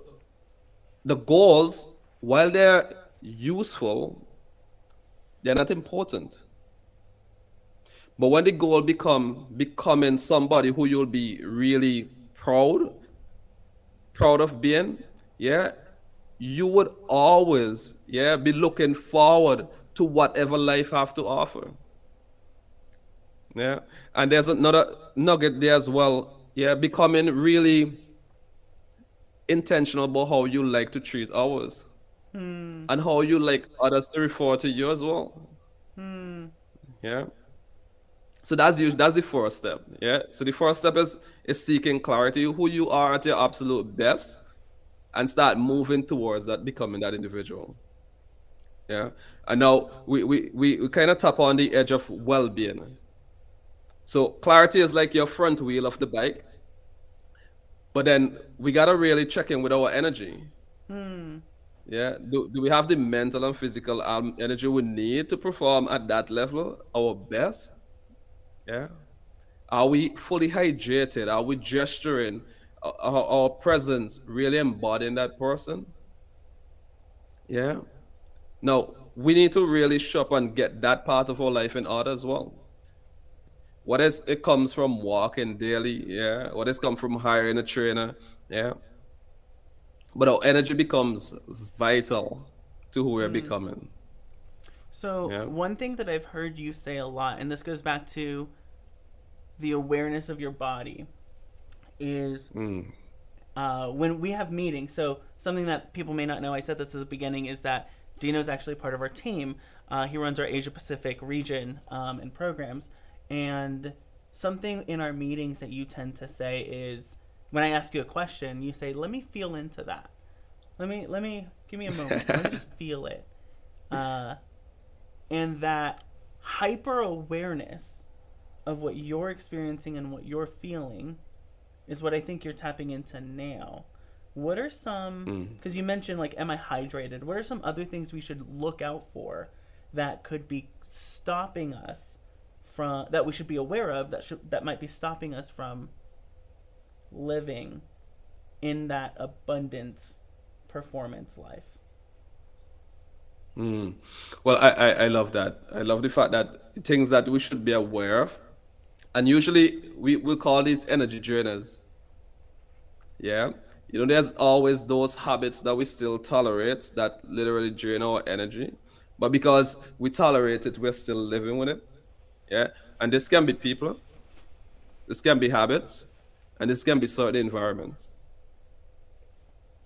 [SPEAKER 2] the goals, while they're useful, they're not important. But when the goal becoming somebody who you'll be really proud of being, yeah, you would always, yeah, be looking forward to whatever life have to offer. Yeah. And there's another nugget there as well. Yeah, becoming really intentional about how you like to treat others
[SPEAKER 1] Hmm.
[SPEAKER 2] and how you like others to refer to you as well.
[SPEAKER 1] Hmm.
[SPEAKER 2] Yeah. So that's the first step. Yeah. So the first step is seeking clarity, who you are at your absolute best, and start moving towards that, becoming that individual. Yeah. And now we kind of tap on the edge of well-being. So clarity is like your front wheel of the bike, but then we gotta really check in with our energy.
[SPEAKER 1] Hmm.
[SPEAKER 2] Yeah. Do we have the mental and physical energy we need to perform at that level, our best? Yeah. Are we fully hydrated? Are we gesturing? Our presence really embodying that person? Yeah. Now, we need to really shop and get that part of our life in order as well. What is it comes from walking daily, yeah. What has come from hiring a trainer, yeah. But our energy becomes vital to who we're
[SPEAKER 1] Hmm.
[SPEAKER 2] becoming,
[SPEAKER 1] So,
[SPEAKER 2] yeah.
[SPEAKER 1] one thing that I've heard you say a lot, and this goes back to the awareness of your body, is
[SPEAKER 2] Mm,
[SPEAKER 1] when we have meetings. So, something that people may not know, I said this at the beginning, is that Dino is actually part of our team. He runs our Asia Pacific region and programs. And something in our meetings that you tend to say is when I ask you a question, you say, "Let me feel into that. Let me give me a moment. Let me just feel it." Uh, and that hyper awareness of what you're experiencing and what you're feeling is what I think you're tapping into now. What are some,
[SPEAKER 2] mm,
[SPEAKER 1] because you mentioned, like, am I hydrated? What are some other things we should look out for that could be stopping us from, that we should be aware of, that might be stopping us from living in that abundant performance life?
[SPEAKER 2] mm. Well, I love that. I love the fact that things that we should be aware of, and usually we call these energy drainers. Yeah. There's always those habits that we still tolerate that literally drain our energy. But because we tolerate it, we're still living with it. Yeah. And this can be people, this can be habits, and this can be certain environments.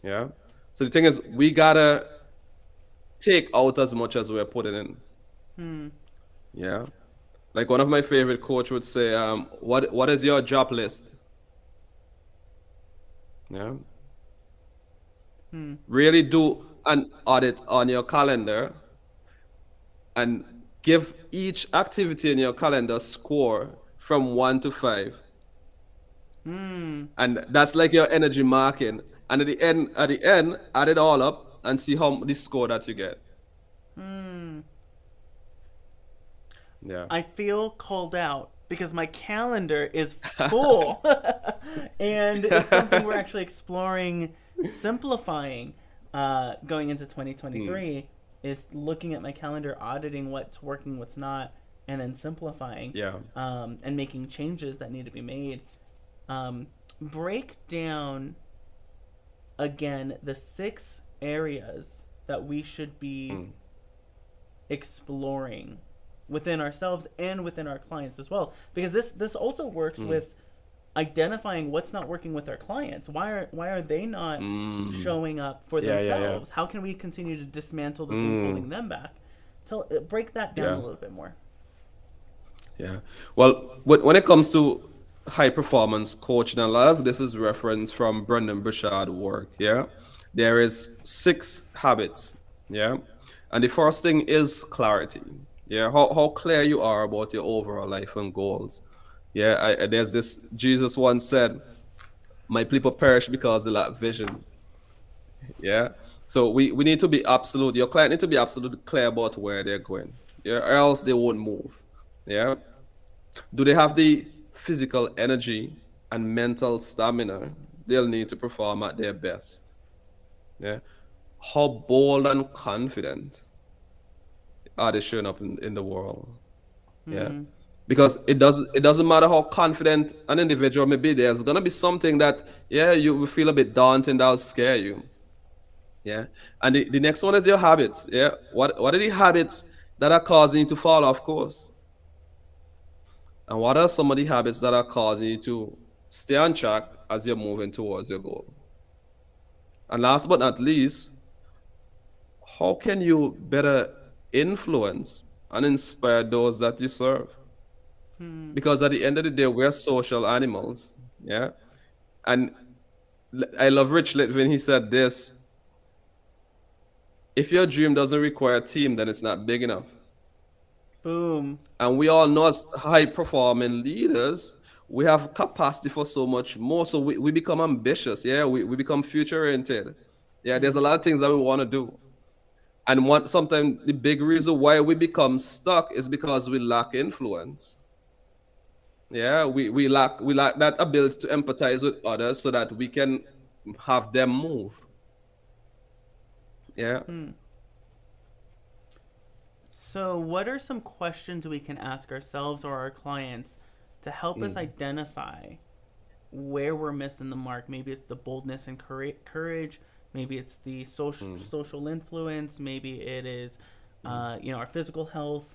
[SPEAKER 2] Yeah. So the thing is, we gotta take out as much as we're putting in.
[SPEAKER 1] Hmm.
[SPEAKER 2] Yeah. Like one of my favorite coach would say, what is your job list? Yeah.
[SPEAKER 1] Hmm.
[SPEAKER 2] Really do an audit on your calendar and give each activity in your calendar score from 1 to 5.
[SPEAKER 1] Hmm.
[SPEAKER 2] And that's like your energy marking. And at the end, add it all up and see how the score that you get.
[SPEAKER 1] Hmm.
[SPEAKER 2] Yeah.
[SPEAKER 1] I feel called out because my calendar is full. And it's something we're actually exploring simplifying going into
[SPEAKER 2] Mm,
[SPEAKER 1] 2023 is looking at my calendar, auditing what's working, what's not, and then simplifying
[SPEAKER 2] yeah.
[SPEAKER 1] and making changes that need to be made. Break down again the 6 areas that we should be
[SPEAKER 2] Mm,
[SPEAKER 1] exploring within ourselves and within our clients as well, because this also works
[SPEAKER 2] mm,
[SPEAKER 1] with identifying what's not working with our clients. Why are they not
[SPEAKER 2] mm.
[SPEAKER 1] showing up for
[SPEAKER 2] Yeah, yeah, yeah.
[SPEAKER 1] themselves? How can we continue to dismantle the things
[SPEAKER 2] Mm,
[SPEAKER 1] holding them back? Break that down a
[SPEAKER 2] yeah.
[SPEAKER 1] little bit more.
[SPEAKER 2] Yeah. Well, when it comes to high performance coaching, a lot of this is reference from Brendan Burchard work. Yeah. There is 6 habits. Yeah. And the first thing is clarity. Yeah. How clear you are about your overall life and goals. Yeah. There's this, Jesus once said, my people perish because they lack vision. Yeah. So we need to be absolute. Your client need to be absolutely clear about where they're going. Yeah. Or else they won't move. Yeah. Do they have the physical energy and mental stamina they'll need to perform at their best? Yeah. How bold and confident are they showing up in the world? Yeah.
[SPEAKER 1] Hmm.
[SPEAKER 2] Because it doesn't matter how confident an individual may be, there's gonna be something that, yeah, you will feel a bit daunting, that'll scare you. Yeah. And the next one is your habits. Yeah. What are the habits that are causing you to fall off course? And what are some of the habits that are causing you to stay on track as you're moving towards your goal? And last but not least, how can you better influence and inspire those that you serve?
[SPEAKER 1] Hmm.
[SPEAKER 2] Because at the end of the day, we're social animals. Yeah. And I love Rich Litvin. He said this: if your dream doesn't require a team, then it's not big enough.
[SPEAKER 1] Boom.
[SPEAKER 2] And we all know as high performing leaders, we have capacity for so much more. So we become ambitious. Yeah. We become future oriented. Yeah. There's
[SPEAKER 1] Hmm.
[SPEAKER 2] a lot of things that we want to do. And sometimes the big reason why we become stuck is because we lack influence. Yeah. We lack that ability to empathize with others so that we can have them move. Yeah.
[SPEAKER 1] Hmm. So, what are some questions we can ask ourselves or our clients to help us
[SPEAKER 2] Mm,
[SPEAKER 1] identify where we're missing the mark? Maybe it's the boldness and courage. Maybe it's the
[SPEAKER 2] mm,
[SPEAKER 1] social influence. Maybe it is,
[SPEAKER 2] mm,
[SPEAKER 1] our physical health,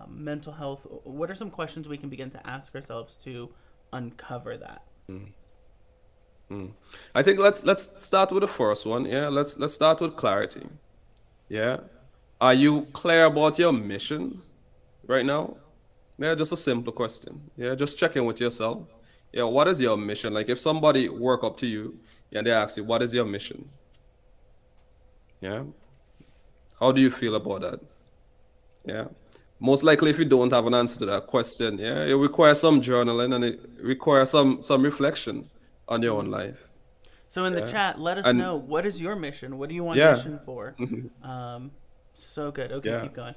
[SPEAKER 1] mental health. What are some questions we can begin to ask ourselves to uncover that?
[SPEAKER 2] mm, mm. I think let's start with the first one. Yeah. Let's start with clarity. Yeah. Are you clear about your mission right now? Yeah, just a simple question. Yeah, just check in with yourself. Yeah, what is your mission? Like if somebody work up to you and they ask you, what is your mission? Yeah. How do you feel about that? Yeah. Most likely if you don't have an answer to that question, yeah, it requires some journaling and it requires some reflection on your own
[SPEAKER 1] Hmm.
[SPEAKER 2] life.
[SPEAKER 1] So in the
[SPEAKER 2] Yeah.
[SPEAKER 1] chat, let us
[SPEAKER 2] And
[SPEAKER 1] know, what is your mission? What do you want
[SPEAKER 2] yeah.
[SPEAKER 1] mission for? Um, so good. Okay,
[SPEAKER 2] Yeah.
[SPEAKER 1] keep going.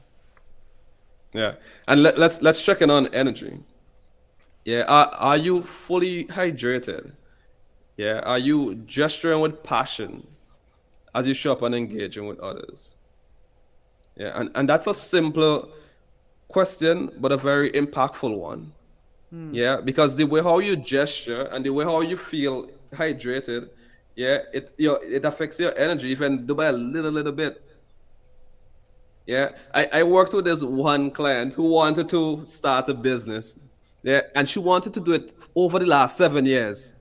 [SPEAKER 2] Yeah. And let's check in on energy. Yeah. Are you fully hydrated? Yeah. Are you gesturing with passion as you show up and engaging with others? Yeah. And that's a simple question, but a very impactful one.
[SPEAKER 1] Hmm.
[SPEAKER 2] Yeah. Because the way how you gesture and the way how you feel hydrated, yeah, it affects your energy even by a little bit. Yeah. I worked with this one client who wanted to start a business. Yeah. And she wanted to do it over the last 7 years.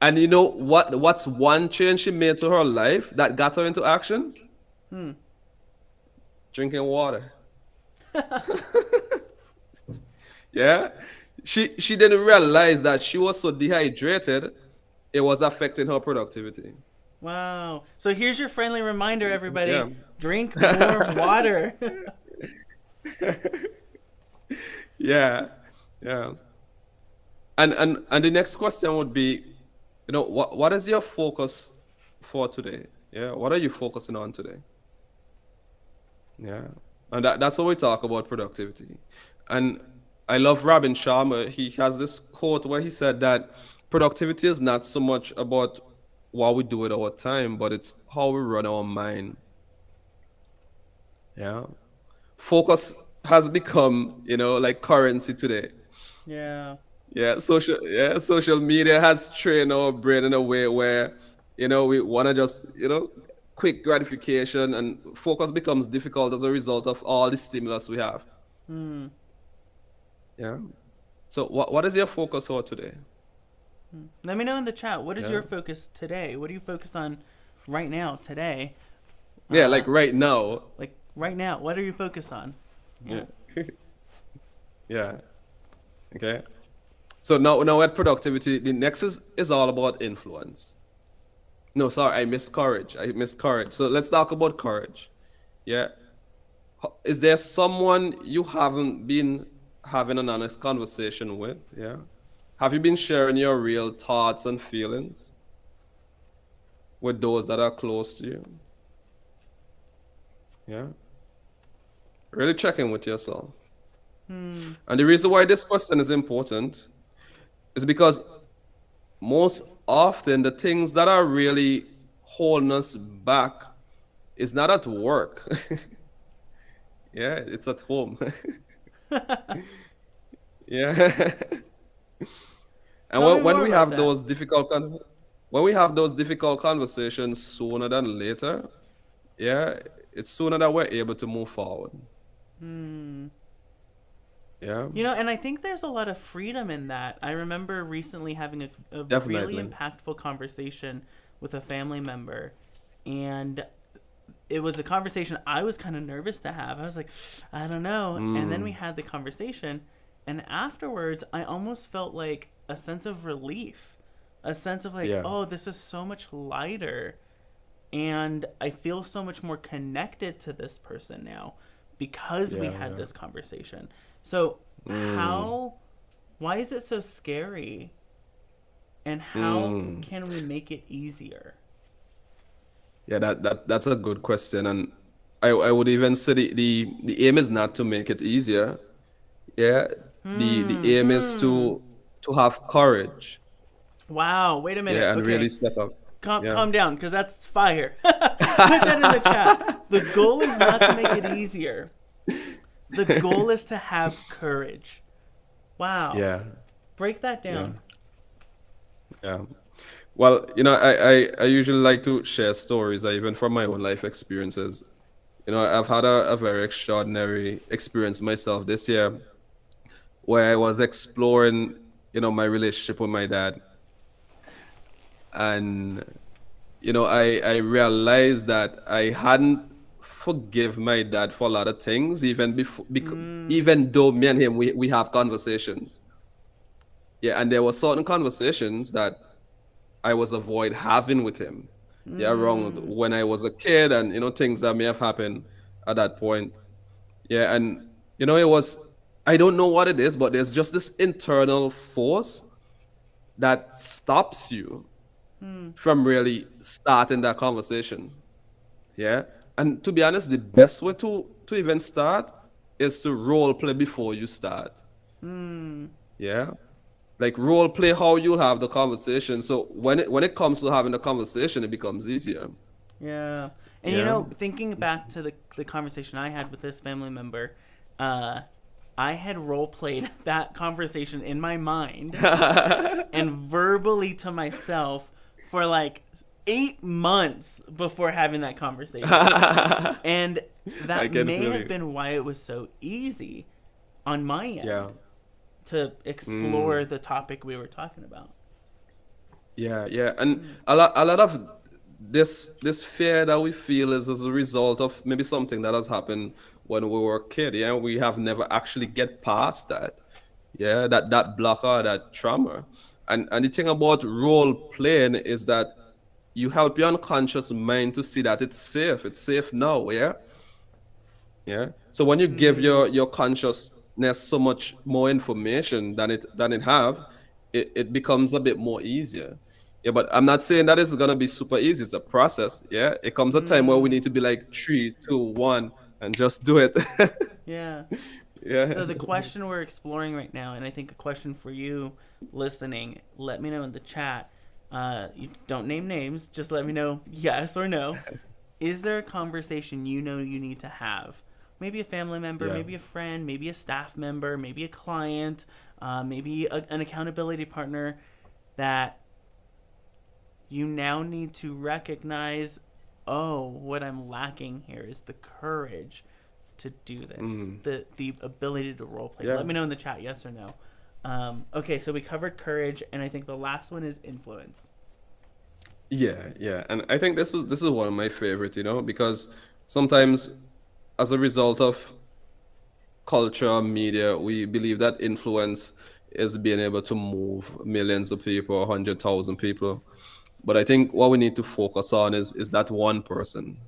[SPEAKER 2] And you know what's one change she made to her life that got her into action?
[SPEAKER 1] Hmm.
[SPEAKER 2] Drinking water. Yeah. She didn't realize that she was so dehydrated. it was affecting her productivity.
[SPEAKER 1] Wow. So here's your friendly reminder,
[SPEAKER 2] Yeah.
[SPEAKER 1] everybody. Drink more water.
[SPEAKER 2] Yeah. Yeah. And the next question would be, what is your focus for today? Yeah. What are you focusing on today? Yeah. And that's what we talk about productivity. And I love Robin Sharma. He has this quote where he said that productivity is not so much about what we do with our time, but it's how we run our mind. Yeah. Focus has become, like currency today.
[SPEAKER 1] Yeah.
[SPEAKER 2] Social media has trained our brain in a way where, we want to just, quick gratification, and focus becomes difficult as a result of all the stimulus we have.
[SPEAKER 1] Hmm.
[SPEAKER 2] Yeah. So what is your focus for today?
[SPEAKER 1] Let me know in the chat. What is
[SPEAKER 2] Yeah.
[SPEAKER 1] your focus today? What are you focused on right now, today?
[SPEAKER 2] Yeah,
[SPEAKER 1] Uh,
[SPEAKER 2] like right now.
[SPEAKER 1] like right now, what are you focused on?
[SPEAKER 2] Yeah. Yeah. Okay. So now at productivity, the next is all about influence. No, sorry, I missed courage. So let's talk about courage. Yeah. Is there someone you haven't been having an honest conversation with? Yeah. Have you been sharing your real thoughts and feelings with those that are close to you? Yeah. Really check in with yourself.
[SPEAKER 1] Hmm.
[SPEAKER 2] And the reason why this question is important is because most often the things that are really holding us back is not at work. Yeah, it's at home. Yeah. And
[SPEAKER 1] Tell me
[SPEAKER 2] when
[SPEAKER 1] more
[SPEAKER 2] we
[SPEAKER 1] about
[SPEAKER 2] have
[SPEAKER 1] that.
[SPEAKER 2] those when we have those difficult conversations sooner than later, yeah, it's sooner that we're able to move forward.
[SPEAKER 1] Hmm.
[SPEAKER 2] Yeah,
[SPEAKER 1] And I think there's a lot of freedom in that. I remember recently having a really
[SPEAKER 2] definitely.
[SPEAKER 1] impactful conversation with a family member, and it was a conversation I was kind of nervous to have. I was like, I don't know. And then we
[SPEAKER 2] Mm,
[SPEAKER 1] had the conversation, and afterwards, I almost felt like a sense of relief, a sense of like,
[SPEAKER 2] yeah,
[SPEAKER 1] oh, this is so much lighter, and I feel so much more connected to this person now because we
[SPEAKER 2] yeah,
[SPEAKER 1] had
[SPEAKER 2] yeah.
[SPEAKER 1] this conversation. So,
[SPEAKER 2] Mm,
[SPEAKER 1] why is it so scary? And how
[SPEAKER 2] mm.
[SPEAKER 1] can we make it easier?
[SPEAKER 2] Yeah, that's a good question, and I would even say the aim is not to make it easier. Yeah, the aim is
[SPEAKER 1] Hmm.
[SPEAKER 2] to have courage.
[SPEAKER 1] Wow. Wait a minute.
[SPEAKER 2] Yeah, and really
[SPEAKER 1] Okay.
[SPEAKER 2] step up. Yeah.
[SPEAKER 1] Calm down, because that's fire. Put that in the chat. The goal is not to make it easier. The goal is to have courage. Wow.
[SPEAKER 2] Yeah,
[SPEAKER 1] Break that
[SPEAKER 2] yeah,
[SPEAKER 1] down.
[SPEAKER 2] yeah. Well, I usually like to share stories, even from my own life experiences. I've had a very extraordinary experience myself this year where I was exploring, my relationship with my dad. And, I realized that I hadn't forgive my dad for a lot of things, even before,
[SPEAKER 1] Mm,
[SPEAKER 2] even though me and him, we have conversations. Yeah, and there were certain conversations that I was avoid having with him. Yeah, around
[SPEAKER 1] mm,
[SPEAKER 2] when I was a kid, and things that may have happened at that point. Yeah, and it was, I don't know what it is, but there's just this internal force that stops you
[SPEAKER 1] mm.
[SPEAKER 2] from really starting that conversation. Yeah. And to be honest, the best way to even start is to role play before you start.
[SPEAKER 1] Mm.
[SPEAKER 2] Yeah. Like role play how you'll have the conversation. So when it comes to having the conversation, it becomes easier.
[SPEAKER 1] Yeah. And
[SPEAKER 2] Yeah.
[SPEAKER 1] thinking back to the conversation I had with this family member, uh, I had role played that conversation in my mind and verbally to myself for like 8 months before having that conversation. And
[SPEAKER 2] I
[SPEAKER 1] that
[SPEAKER 2] can
[SPEAKER 1] may
[SPEAKER 2] feel
[SPEAKER 1] have
[SPEAKER 2] you.
[SPEAKER 1] been why it was so easy on my
[SPEAKER 2] Yeah.
[SPEAKER 1] end to explore
[SPEAKER 2] Mm.
[SPEAKER 1] the topic we were talking about.
[SPEAKER 2] Yeah, yeah. And a lot of this fear that we feel is as a result of maybe something that has happened when we were a kid. Yeah, we have never actually get past that. Yeah, that blocker, that trauma. And the thing about role playing is that you help your unconscious mind to see that it's safe. It's safe now, yeah? Yeah. So when you give
[SPEAKER 1] Hmm.
[SPEAKER 2] your consciousness so much more information than it have, it becomes a bit more easier. Yeah, but I'm not saying that it's gonna be super easy. It's a process. Yeah. It comes a time where we
[SPEAKER 1] Hmm.
[SPEAKER 2] need to be like 3, 2, 1 and just do it.
[SPEAKER 1] Yeah.
[SPEAKER 2] Yeah.
[SPEAKER 1] So the question we're exploring right now, and I think a question for you listening, let me know in the chat. You don't name names, just let me know yes or no. Is there a conversation you know you need to have? Maybe a family member,
[SPEAKER 2] Yeah.
[SPEAKER 1] maybe a friend, maybe a staff member, maybe a client, maybe an accountability partner that you now need to recognize, oh, what I'm lacking here is the courage to do this,
[SPEAKER 2] Mm.
[SPEAKER 1] the ability to role play.
[SPEAKER 2] Yeah.
[SPEAKER 1] Let me know in the chat, yes or no. Okay, so we covered courage, and I think the last one is influence.
[SPEAKER 2] Yeah, yeah. And I think this is one of my favorite, because sometimes as a result of culture, media, we believe that influence is being able to move millions of people, 100,000 people. But I think what we need to focus on is that one person.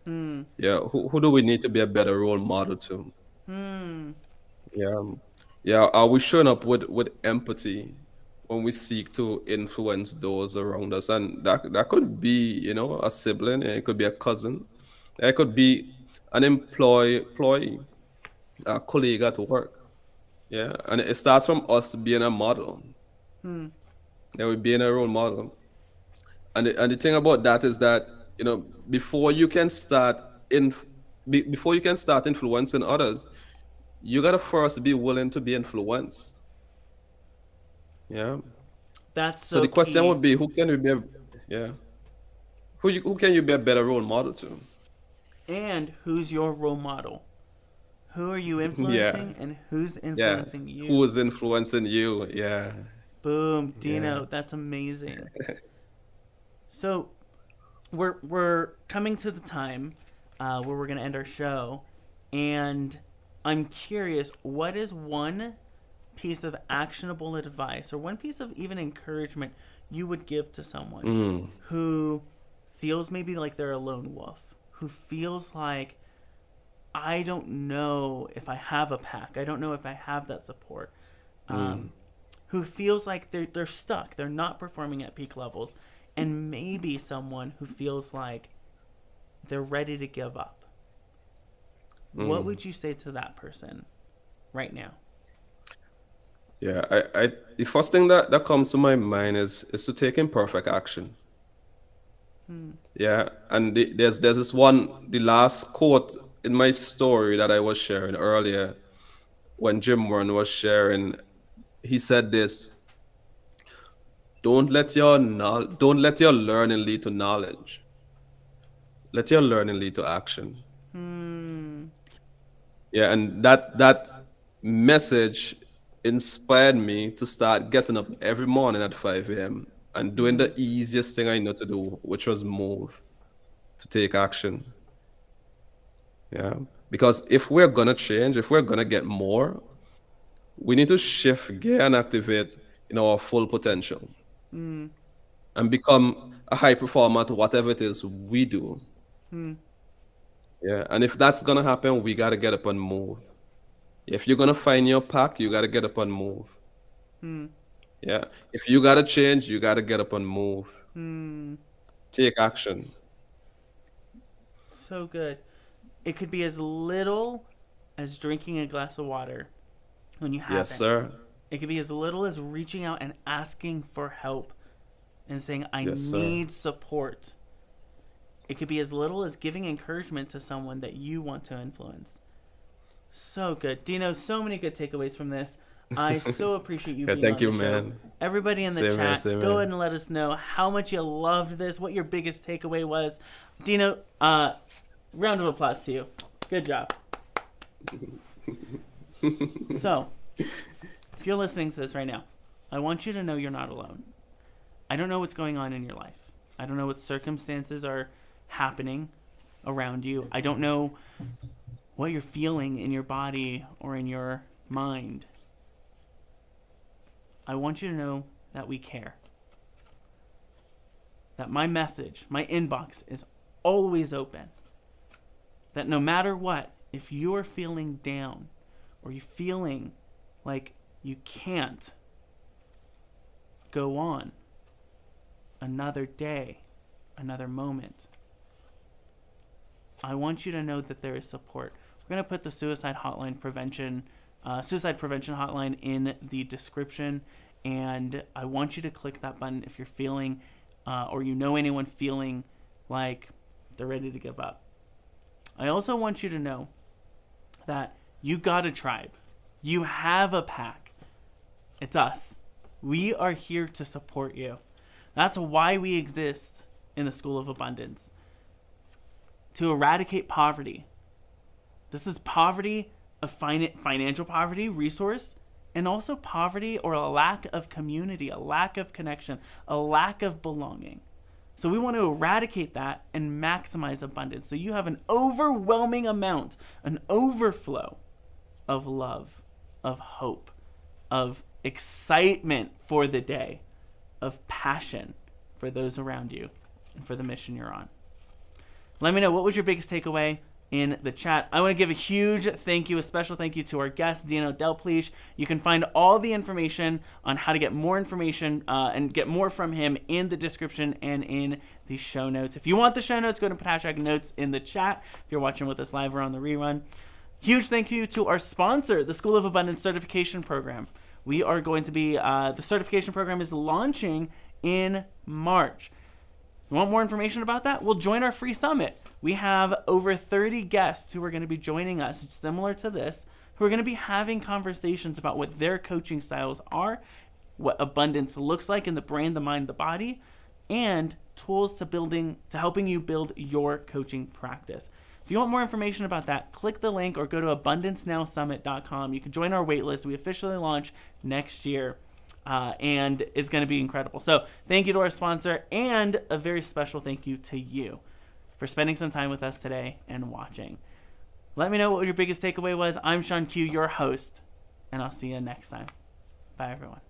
[SPEAKER 1] Hmm.
[SPEAKER 2] Yeah, who do we need to be a better role model to?
[SPEAKER 1] Hmm.
[SPEAKER 2] Yeah. Yeah, are we showing up with empathy when we seek to influence those around us? And that could be, a sibling, it could be a cousin, it could be an employee, a colleague at work. Yeah, and it starts from us being a model.
[SPEAKER 1] Hmm.
[SPEAKER 2] Yeah, we being a role model. And the thing about that is that before you can start in before you can start influencing others, you gotta first be willing to be influenced. Yeah.
[SPEAKER 1] That's
[SPEAKER 2] So
[SPEAKER 1] so
[SPEAKER 2] the question
[SPEAKER 1] key.
[SPEAKER 2] would be, yeah, who can you be a better role model to?
[SPEAKER 1] And who's your role model? Who are you
[SPEAKER 2] Yeah,
[SPEAKER 1] influencing, and who's
[SPEAKER 2] yeah.
[SPEAKER 1] influencing
[SPEAKER 2] Who
[SPEAKER 1] you?
[SPEAKER 2] is influencing you? Yeah,
[SPEAKER 1] Boom,
[SPEAKER 2] yeah.
[SPEAKER 1] Dino. That's amazing. So we're coming to the time where we're gonna end our show, and I'm curious, what is one piece of actionable advice or one piece of even encouragement you would give to someone
[SPEAKER 2] Mm,
[SPEAKER 1] who feels maybe like they're a lone wolf, who feels like I don't know if I have a pack, I don't know if I have that support,
[SPEAKER 2] mm,
[SPEAKER 1] um, who feels like they're stuck, they're not performing at peak levels, and maybe someone who feels like they're ready to give up. What
[SPEAKER 2] mm.
[SPEAKER 1] would you say to that person right now?
[SPEAKER 2] Yeah, the first thing that comes to my mind is to take imperfect action.
[SPEAKER 1] Hmm.
[SPEAKER 2] Yeah, and there's this one, the last quote in my story that I was sharing earlier when Jim Warren was sharing. He said this: don't let your learning lead to knowledge. Let your learning lead to action.
[SPEAKER 1] Hmm.
[SPEAKER 2] Yeah, and that message inspired me to start getting up every morning at 5 a.m. and doing
[SPEAKER 1] Hmm.
[SPEAKER 2] the easiest thing I know to do, which was move, to take action. Yeah. Because if we're gonna change, if we're gonna get more, we need to shift gear and activate our full potential
[SPEAKER 1] Hmm.
[SPEAKER 2] and become a high performer to whatever it is we do.
[SPEAKER 1] Hmm.
[SPEAKER 2] Yeah. And if that's gonna happen, we gotta get up and move. If you're gonna find your pack, you gotta get up and move.
[SPEAKER 1] Hmm.
[SPEAKER 2] Yeah. If you gotta change, you gotta get up and move.
[SPEAKER 1] Hmm.
[SPEAKER 2] Take action.
[SPEAKER 1] So good. It could be as little as drinking a glass of water when you
[SPEAKER 2] Yes,
[SPEAKER 1] haven't.
[SPEAKER 2] sir.
[SPEAKER 1] It could be as little as reaching out and asking for help and saying, I
[SPEAKER 2] Yes, sir.
[SPEAKER 1] need support. It could be as little as giving encouragement to someone that you want to influence. So good. Dino, so many good takeaways from this. I so appreciate you
[SPEAKER 2] Yeah,
[SPEAKER 1] being
[SPEAKER 2] thank
[SPEAKER 1] on
[SPEAKER 2] you,
[SPEAKER 1] the show.
[SPEAKER 2] man.
[SPEAKER 1] Everybody in the
[SPEAKER 2] Same man,
[SPEAKER 1] chat,
[SPEAKER 2] same
[SPEAKER 1] go
[SPEAKER 2] man.
[SPEAKER 1] ahead and let us know how much you loved this, what your biggest takeaway was. Dino, round of applause to you. Good job. So, if you're listening to this right now, I want you to know you're not alone. I don't know what's going on in your life. I don't know what circumstances are happening around you. I don't know what you're feeling in your body or in your mind. I want you to know that we care. That my message, my inbox is always open. That no matter what, if you're feeling down or you're feeling like you can't go on another day, another moment, I want you to know that there is support. We're going to put the suicide prevention hotline in the description, and I want you to click that button if you're feeling or you know anyone feeling like they're ready to give up. I also want you to know that you got a tribe. You have a pack. It's us. We are here to support you. That's why we exist in the School of Abundance. To eradicate poverty. This is poverty of financial poverty, resource, and also poverty or a lack of community, a lack of connection, a lack of belonging. So we want to eradicate that and maximize abundance. So you have an overwhelming amount, an overflow of love, of hope, of excitement for the day, of passion for those around you and for the mission you're on. Let me know, what was your biggest takeaway in the chat? I want to give a huge thank you, a special thank you to our guest, Deano. You can find all the information on how to get more information and get more from him in the description and in the show notes. If you want the show notes, go to #notes in the chat if you're watching with us live or on the rerun. Huge thank you to our sponsor, the School of Abundance Certification Program. We are going to be, the certification program is launching in March. You want more information about that? Well, join our free summit. We have over 30 guests who are going to be joining us, similar to this, who are going to be having conversations about what their coaching styles are, what abundance looks like in the brain, the mind, the body, and tools to helping you build your coaching practice. If you want more information about that, click the link or go to abundancenowsummit.com. You can join our waitlist. We officially launch next year. And it's going to be incredible. So thank you to our sponsor, and a very special thank you to you for spending some time with us today and watching. Let me know what your biggest takeaway was. I'm ShawnQ, your host, and I'll see you next time. Bye, everyone.